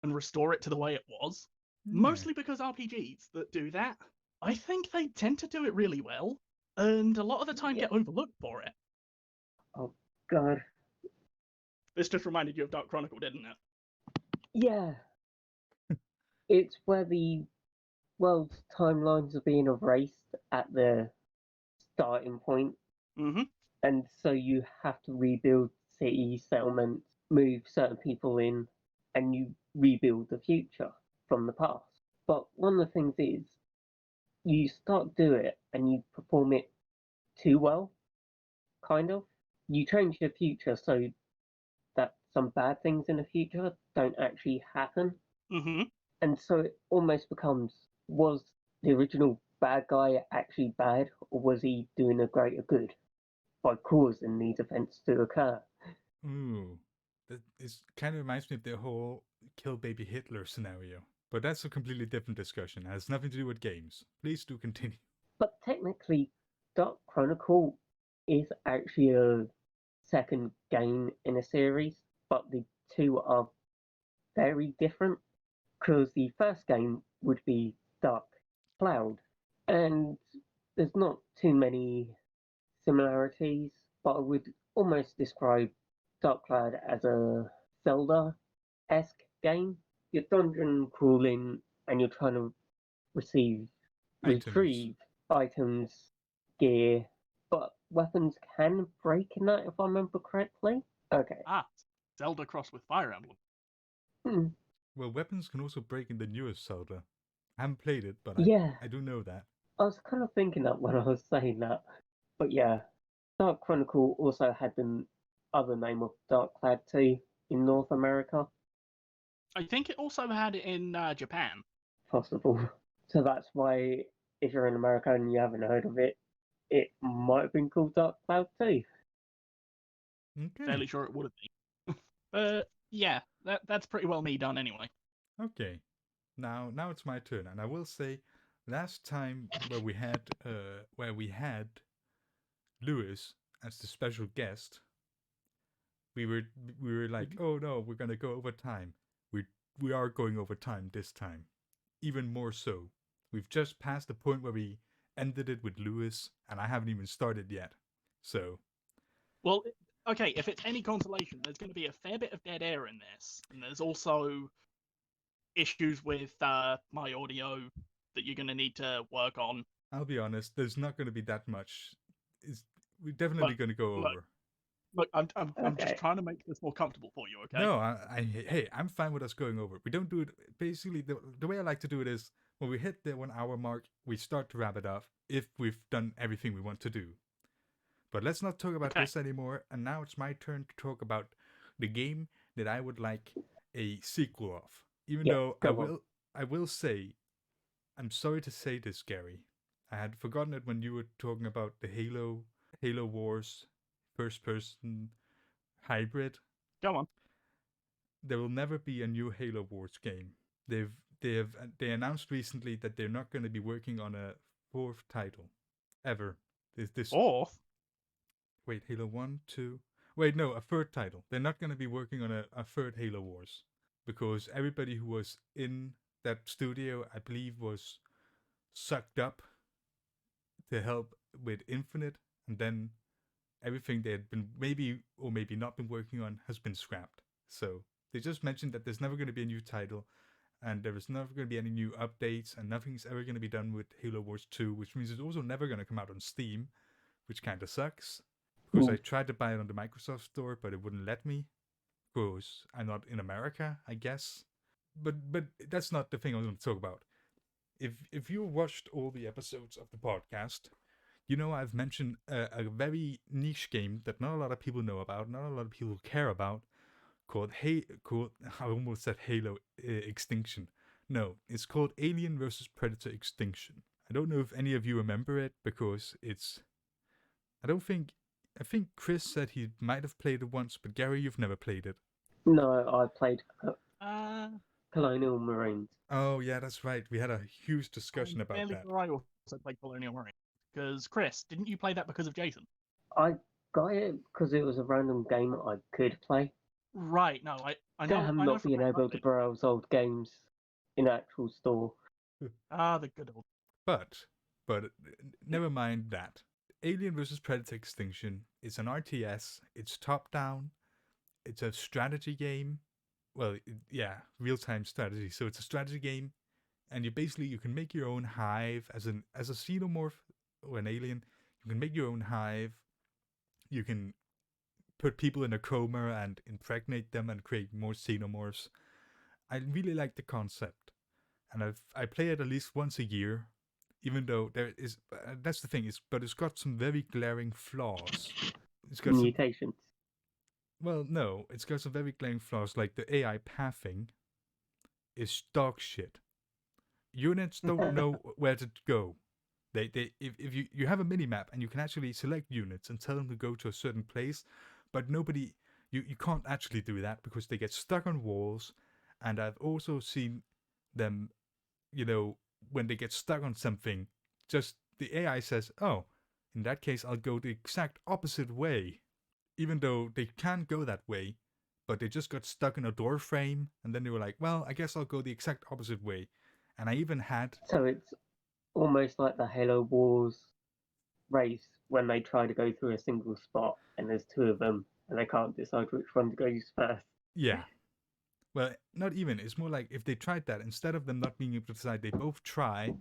and restore it to the way it was. Yeah. Mostly because RPGs that do that, I think they tend to do it really well, and a lot of the time Yeah. get overlooked for it. Oh God. This just reminded you of Dark Chronicle, didn't it? Yeah. It's where the world's timelines are being erased at the starting point, Mm-hmm. and so you have to rebuild city settlements, move certain people in, and you rebuild the future from the past. But one of the things is you start do it and you perform it too well, kind of. You change your future so that some bad things in the future don't actually happen. Mm-hmm. And so it almost becomes, was the original bad guy actually bad, or was he doing a greater good by causing these events to occur? Ooh. That is kind of reminds me of the whole kill baby Hitler scenario. But that's a completely different discussion. It has nothing to do with games. Please do continue. But technically, Dark Chronicle is actually a second game in a series, but the two are very different because the first game would be Dark Cloud, and there's not too many similarities, but I would almost describe Dark Cloud as a Zelda-esque game. You're dungeon crawling and you're trying to receive, Items. retrieve items, gear, but weapons can break in that if I remember correctly. Okay. Ah, Zelda crossed with Fire Emblem. Hmm. Well, weapons can also break in the newest Zelda. I haven't played it, but Yeah, I do know that. I was kind of thinking that when I was saying that. But yeah, Dark Chronicle also had the other name of Dark Cloud 2 in North America, I think it also had it in Japan. possible. So that's why if you're in America and you haven't heard of it, it might have been called Dark Cloud 2. Okay. Fairly sure it would have been. But yeah, that's pretty well me done anyway. Okay. Now it's my turn, and I will say, last time where we had Lewis as the special guest, we were we were like, oh no, we're gonna go over time. We we are going over time this time, even more so. We've just passed the point where we ended it with Lewis, and I haven't even started yet. So Well, okay, if it's any consolation, there's going to be a fair bit of dead air in this, and there's also issues with my audio that you're going to need to work on. I'll be honest, there's not gonna be that much. It's, we're definitely Look, gonna go look, over. look, I'm just Okay. trying to make this more comfortable for you, okay? No, hey, I'm fine with us going over. We don't do it. Basically, the way I like to do it is when we hit the 1 hour mark, we start to wrap it up if we've done everything we want to do. But let's not talk about Okay. this anymore. And now it's my turn to talk about the game that I would like a sequel of. Even Yeah, though go on. I will say, I'm sorry to say this, Gary. I had forgotten it when you were talking about the Halo Wars first person hybrid. Go on. There will never be a new Halo Wars game. They've they announced recently that they're not going to be working on a fourth title ever. This Fourth. wait, Halo 1, 2. Wait, no, a third title. They're not going to be working on a third Halo Wars because everybody who was in that studio, I believe, was sucked up to help with Infinite, and then everything they had been maybe or maybe not been working on has been scrapped. So they just mentioned that there's never going to be a new title, and there is never going to be any new updates, and nothing's ever going to be done with Halo Wars 2, which means it's also never going to come out on Steam, which kind of sucks. Because I tried to buy it on the Microsoft Store, but it wouldn't let me. Because I'm not in America, I guess. But that's not the thing I was going to talk about. If you watched all the episodes of the podcast, you know I've mentioned a very niche game that not a lot of people know about, not a lot of people care about, called I almost said Halo Extinction. No, it's called Alien vs Predator Extinction. I don't know if any of you remember it because I think Chris said he might have played it once, but Gary, you've never played it. No, I played Colonial Marines. Oh yeah, that's right. We had a huge discussion about that. I also played Colonial Marines. Because Chris, didn't you play that because of Jason? I got it because it was a random game I could play. Right. No, I know. Damn, I know not being able to browse old games in actual store. The good old. But never mind that. Alien vs Predator Extinction. It's an RTS. It's top down. It's a strategy game. Well, yeah, real time strategy. So it's a strategy game, and you can make your own hive as a xenomorph or an alien. You can make your own hive. You can put people in a coma and impregnate them and create more xenomorphs. I really like the concept, and I play it at least once a year. Even though there is, that's the thing, but it's got some very glaring flaws. It's got mutations. Well, no, it's got some very glaring flaws, like the AI pathing is dog shit. Units don't know where to go. If you have a mini map and you can actually select units and tell them to go to a certain place, but you can't actually do that because they get stuck on walls. And I've also seen them, when they get stuck on something, just the AI says, "Oh, in that case, I'll go the exact opposite way," even though they can't go that way, but they just got stuck in a door frame, and then they were like, "Well, I guess I'll go the exact opposite way." And I even had So it's almost like the Halo Wars race when they try to go through a single spot and there's two of them and they can't decide which one to go use first. Yeah. Well, not even. It's more like if they tried that, instead of them not being able to decide, they both try,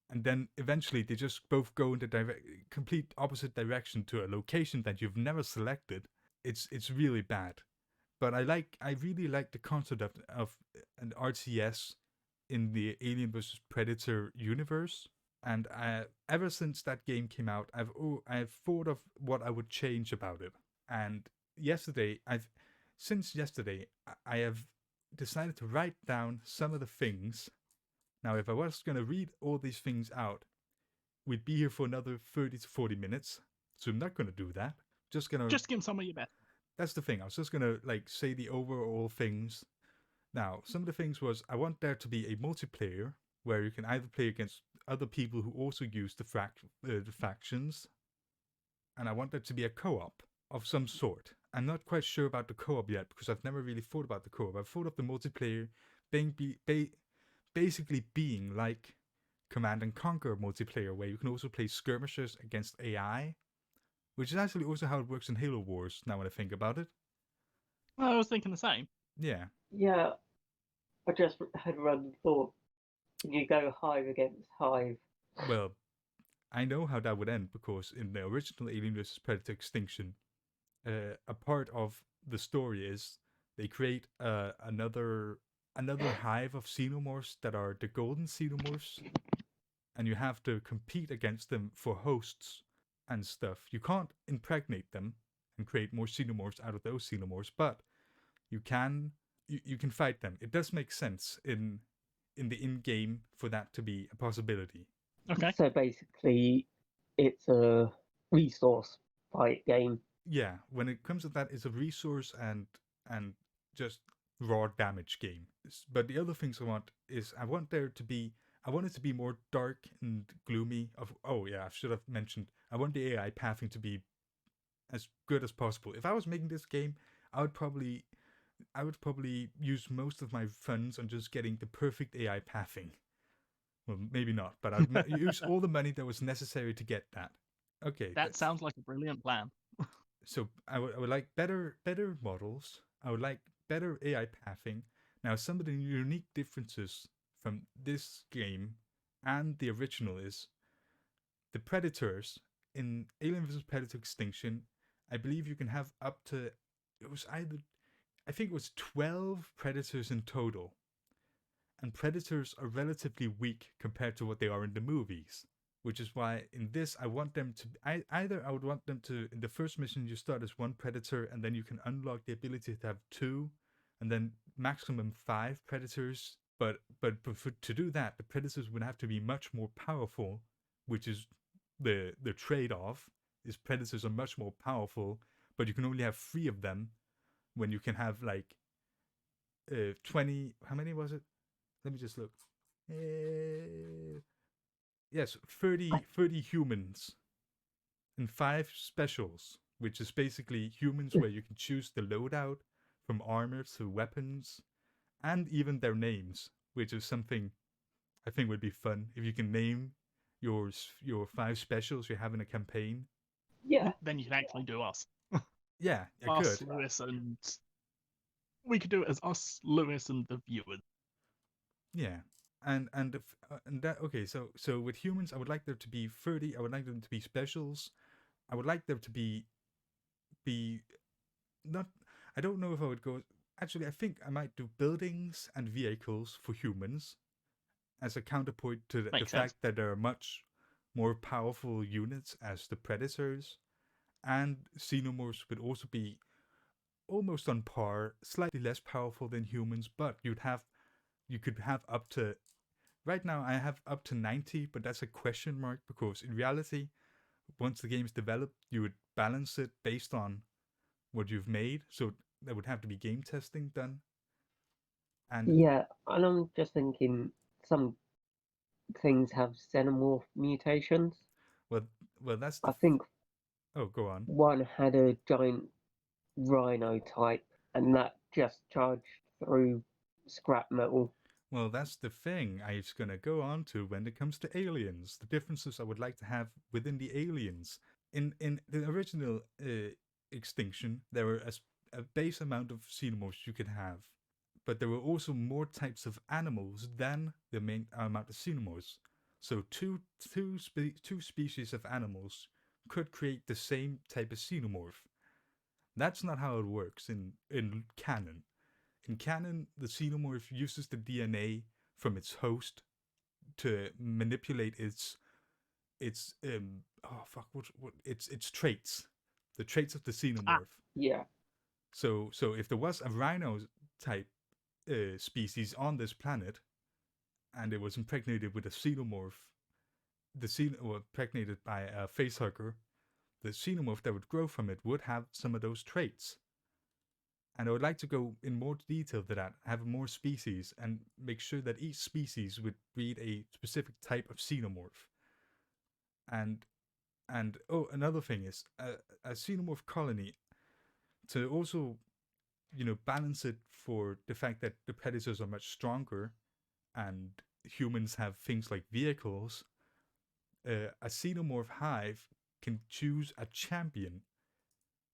and then eventually they just both go in the complete opposite direction to a location that you've never selected. It's really bad. But I really like the concept of an RTS in the Alien vs Predator universe. And ever since that game came out, I've thought of what I would change about it. And since yesterday, I have decided to write down some of the things. Now, if I was going to read all these things out, we'd be here for another 30 to 40 minutes. So I'm not going to do that. Just give some of your best. That's the thing. I was just going to say the overall things. Now, some of the things was I want there to be a multiplayer where you can either play against other people who also use the factions. And I want there to be a co-op of some sort. I'm not quite sure about the co-op yet because I've never really thought about the co-op. I've thought of the multiplayer basically being like Command and Conquer multiplayer, where you can also play skirmishers against AI, which is actually also how it works in Halo Wars, now when I think about it. Well, I was thinking the same. Yeah. Yeah, I just had a random thought. Can you go Hive against Hive? Well, I know how that would end because in the original Alien vs Predator Extinction, a part of the story is they create another hive of xenomorphs that are the golden xenomorphs, and you have to compete against them for hosts and stuff. You can't impregnate them and create more xenomorphs out of those xenomorphs, but you can fight them. It does make sense in the in-game for that to be a possibility. Okay. So basically, it's a resource fight game. Yeah, when it comes to that, it's a resource and just raw damage game. But the other things I want is I want it to be more dark and gloomy. Oh yeah, I should have mentioned. I want the AI pathing to be as good as possible. If I was making this game, I would probably use most of my funds on just getting the perfect AI pathing. Well, maybe not, but I'd use all the money that was necessary to get that. Okay, That sounds like a brilliant plan. so I would like better models. I would like better AI pathing. Now, some of the unique differences from this game and the original is the predators in Alien vs Predator Extinction. I believe you can have up to I think it was 12 predators in total. And predators are relatively weak compared to what they are in the movies. Which is why in this I want them to either I would want them to, in the first mission you start as one predator and then you can unlock the ability to have 2 and then maximum 5 predators. But to do that, the predators would have to be much more powerful, which is the trade-off. Is predators are much more powerful, but you can only have 3 of them when you can have like 20. How many was it? Let me just look. Yes, 30 humans and 5 specials, which is basically humans where you can choose the loadout from armor to weapons and even their names, which is something I think would be fun if you can name your 5 specials you have in a campaign. Yeah. Then you can actually do us. Yeah, I Us, could. Lewis, and we could do it as us, Lewis, and the viewers. Yeah. And that okay, so with humans I would like there to be 30, I would like them to be specials. I would like them to be not I don't know if I would go actually I think I might do buildings and vehicles for humans as a counterpoint to the Makes sense. fact that there are much more powerful units as the predators, and xenomorphs would also be almost on par, slightly less powerful than humans, but you could have up to right now I have up to 90, but that's a question mark because in reality once the game is developed you would balance it based on what you've made, so there would have to be game testing done. And Yeah, and I'm just thinking some things have xenomorph mutations. well that's I think oh, go on. one had a giant rhino type, and that just charged through scrap metal. Well, that's the thing I was going to go on to when it comes to aliens. The differences I would like to have within the aliens. In the original Extinction, there were a base amount of xenomorphs you could have, but there were also more types of animals than the main amount of xenomorphs. So two species of animals could create the same type of xenomorph. That's not how it works in canon. In canon, the xenomorph uses the DNA from its host to manipulate its its traits, the traits of the xenomorph. Yeah. So if there was a rhino type species on this planet, and it was impregnated with a xenomorph, or impregnated by a facehugger, the xenomorph that would grow from it would have some of those traits. And I would like to go in more detail to that, have more species, and make sure that each species would breed a specific type of xenomorph. And another thing is a xenomorph colony to also, balance it for the fact that the predators are much stronger, and humans have things like vehicles. A xenomorph hive can choose a champion,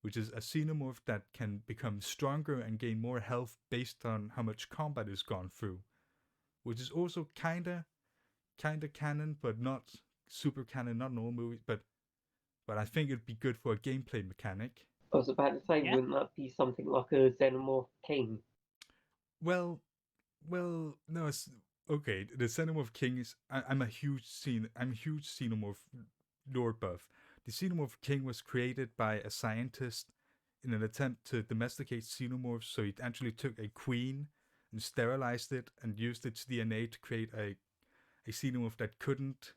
which is a xenomorph that can become stronger and gain more health based on how much combat is gone through, which is also kinda canon, but not super canon, not in all movies, but I think it'd be good for a gameplay mechanic. I was about to say, Yeah. wouldn't that be something like a xenomorph king? Well, no, it's okay. The Xenomorph King is. I'm a huge Xenomorph lore buff. The Xenomorph King was created by a scientist in an attempt to domesticate xenomorphs. So he actually took a queen and sterilized it and used its DNA to create a xenomorph that couldn't.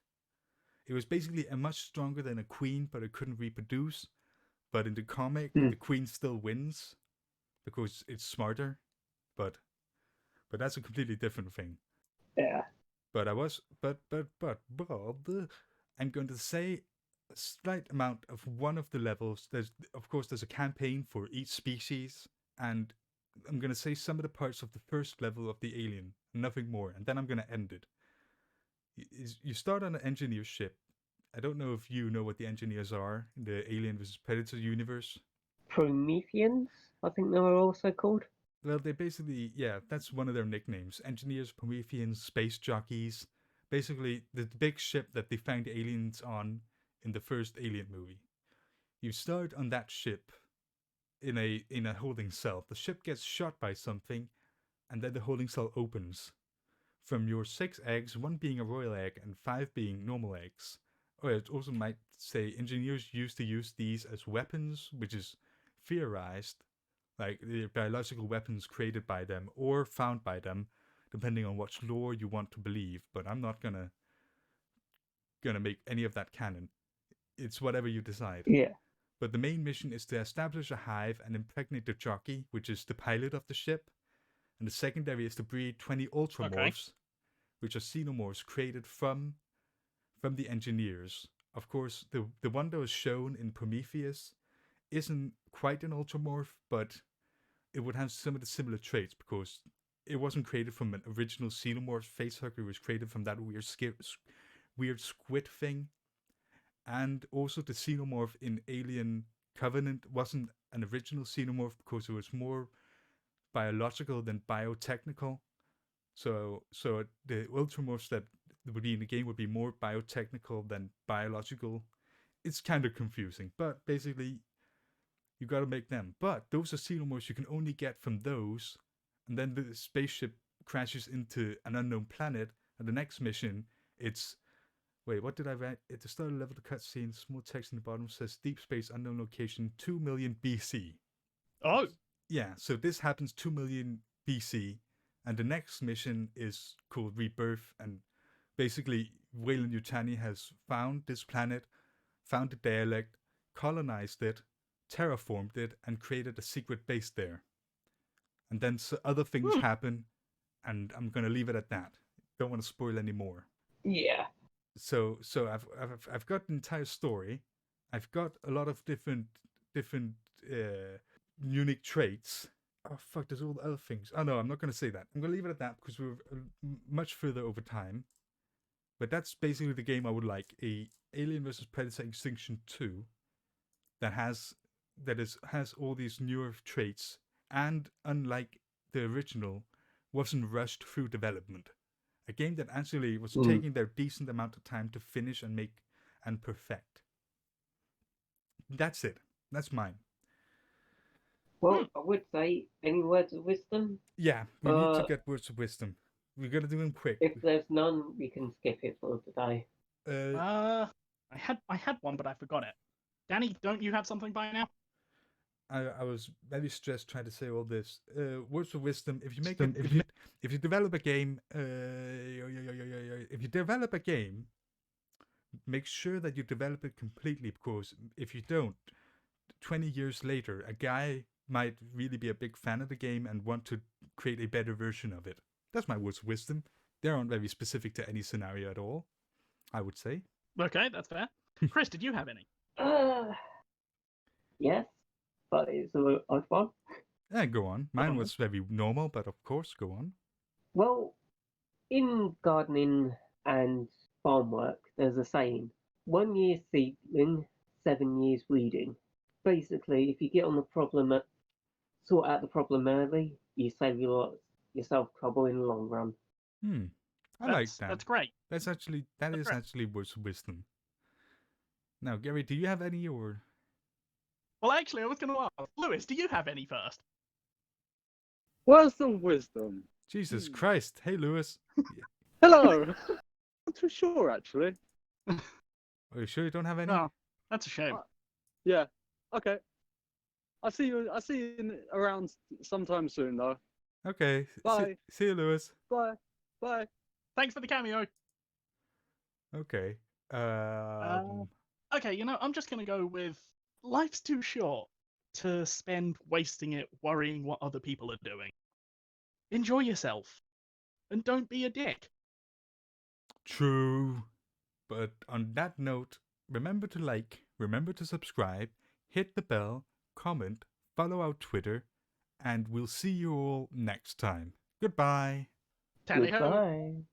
It was basically a much stronger than a queen, but it couldn't reproduce. But in the comic, the queen still wins because it's smarter. But that's a completely different thing. Yeah. But I'm going to say a slight amount of one of the levels. There's a campaign for each species, and I'm going to say some of the parts of the first level of the alien, nothing more, and then I'm going to end it. You start on an engineer ship. I don't know if you know what the engineers are in the Alien vs Predator universe. Prometheans, I think they were also called. Well, they basically, yeah, that's one of their nicknames. Engineers, Prometheans, space jockeys. Basically, the big ship that they found the aliens on in the first Alien movie. You start on that ship in a holding cell. The ship gets shot by something, and then the holding cell opens. From your 6 eggs, 1 being a royal egg and 5 being normal eggs. Or it also might say engineers used to use these as weapons, which is theorized, like the biological weapons created by them or found by them, depending on which lore you want to believe. But I'm not gonna make any of that canon. It's whatever you decide. Yeah. But the main mission is to establish a hive and impregnate the jockey, which is the pilot of the ship. And the secondary is to breed 20 ultramorphs, which are xenomorphs created from the engineers. Of course, the one that was shown in Prometheus isn't quite an ultramorph, but it would have some of the similar traits because it wasn't created from an original xenomorph facehugger. It was created from that weird squid thing. And also the xenomorph in Alien Covenant wasn't an original xenomorph because it was more biological than biotechnical. So the ultramorphs that would be in the game would be more biotechnical than biological. It's kind of confusing, but basically you got to make them. But those are xenomorphs you can only get from those, and then the spaceship crashes into an unknown planet, and the next mission, it's... Wait, what did I write? At the start of the level, the cutscene, small text in the bottom says Deep Space Unknown Location 2 million BC. Oh. Yeah, so this happens 2 million BC, and the next mission is called Rebirth, and basically Weyland Yutani has found this planet, found the dialect, colonized it, terraformed it, and created a secret base there. And then other things happen, and I'm gonna leave it at that. Don't want to spoil any more. Yeah. So I've got the entire story. I've got a lot of different unique traits. Oh fuck! There's all the other things. Oh no, I'm not gonna say that. I'm gonna leave it at that because we're much further over time. But that's basically the game I would like: a Alien vs Predator Extinction 2 that has all these newer traits, and unlike the original, wasn't rushed through development. A game that actually was taking their decent amount of time to finish and make and perfect. That's it. That's mine. Well, I would say, any words of wisdom? Yeah, we need to get words of wisdom. We're gonna do them quick. If there's none, we can skip it for today. I had one, but I forgot it. Danny, don't you have something by now? I was very stressed trying to say all this. Words of wisdom. If you develop a game, make sure that you develop it completely, because if you don't, 20 years later, a guy might really be a big fan of the game and want to create a better version of it. That's my words of wisdom. They aren't very specific to any scenario at all, I would say. Okay, that's fair. Chris, did you have any? Yes, but it's a odd one. Yeah, go on. Mine was very normal, but of course, go on. Well, in gardening and farm work, there's a saying: 1 year seedling, 7 years weeding. Basically, if you get on the problem, sort out the problem early, you save yourself trouble in the long run. I like that. That's great. That's actually words of wisdom. Now, Gary, do you have any or? Well, actually, I was going to ask Lewis. Do you have any first? Words of wisdom. Jesus Christ! Hey, Lewis. Hello. Not too sure, actually. Are you sure you don't have any? No, that's a shame. Yeah. Okay. I'll see you. I'll see you around sometime soon, though. Okay. Bye. See you, Lewis. Bye. Bye. Thanks for the cameo. Okay. Okay, you know, I'm just gonna go with life's too short to spend wasting it worrying what other people are doing. Enjoy yourself, and don't be a dick. True. But on that note, remember to like, remember to subscribe, hit the bell, comment, follow our Twitter, and we'll see you all next time. Goodbye. Tally ho. Goodbye.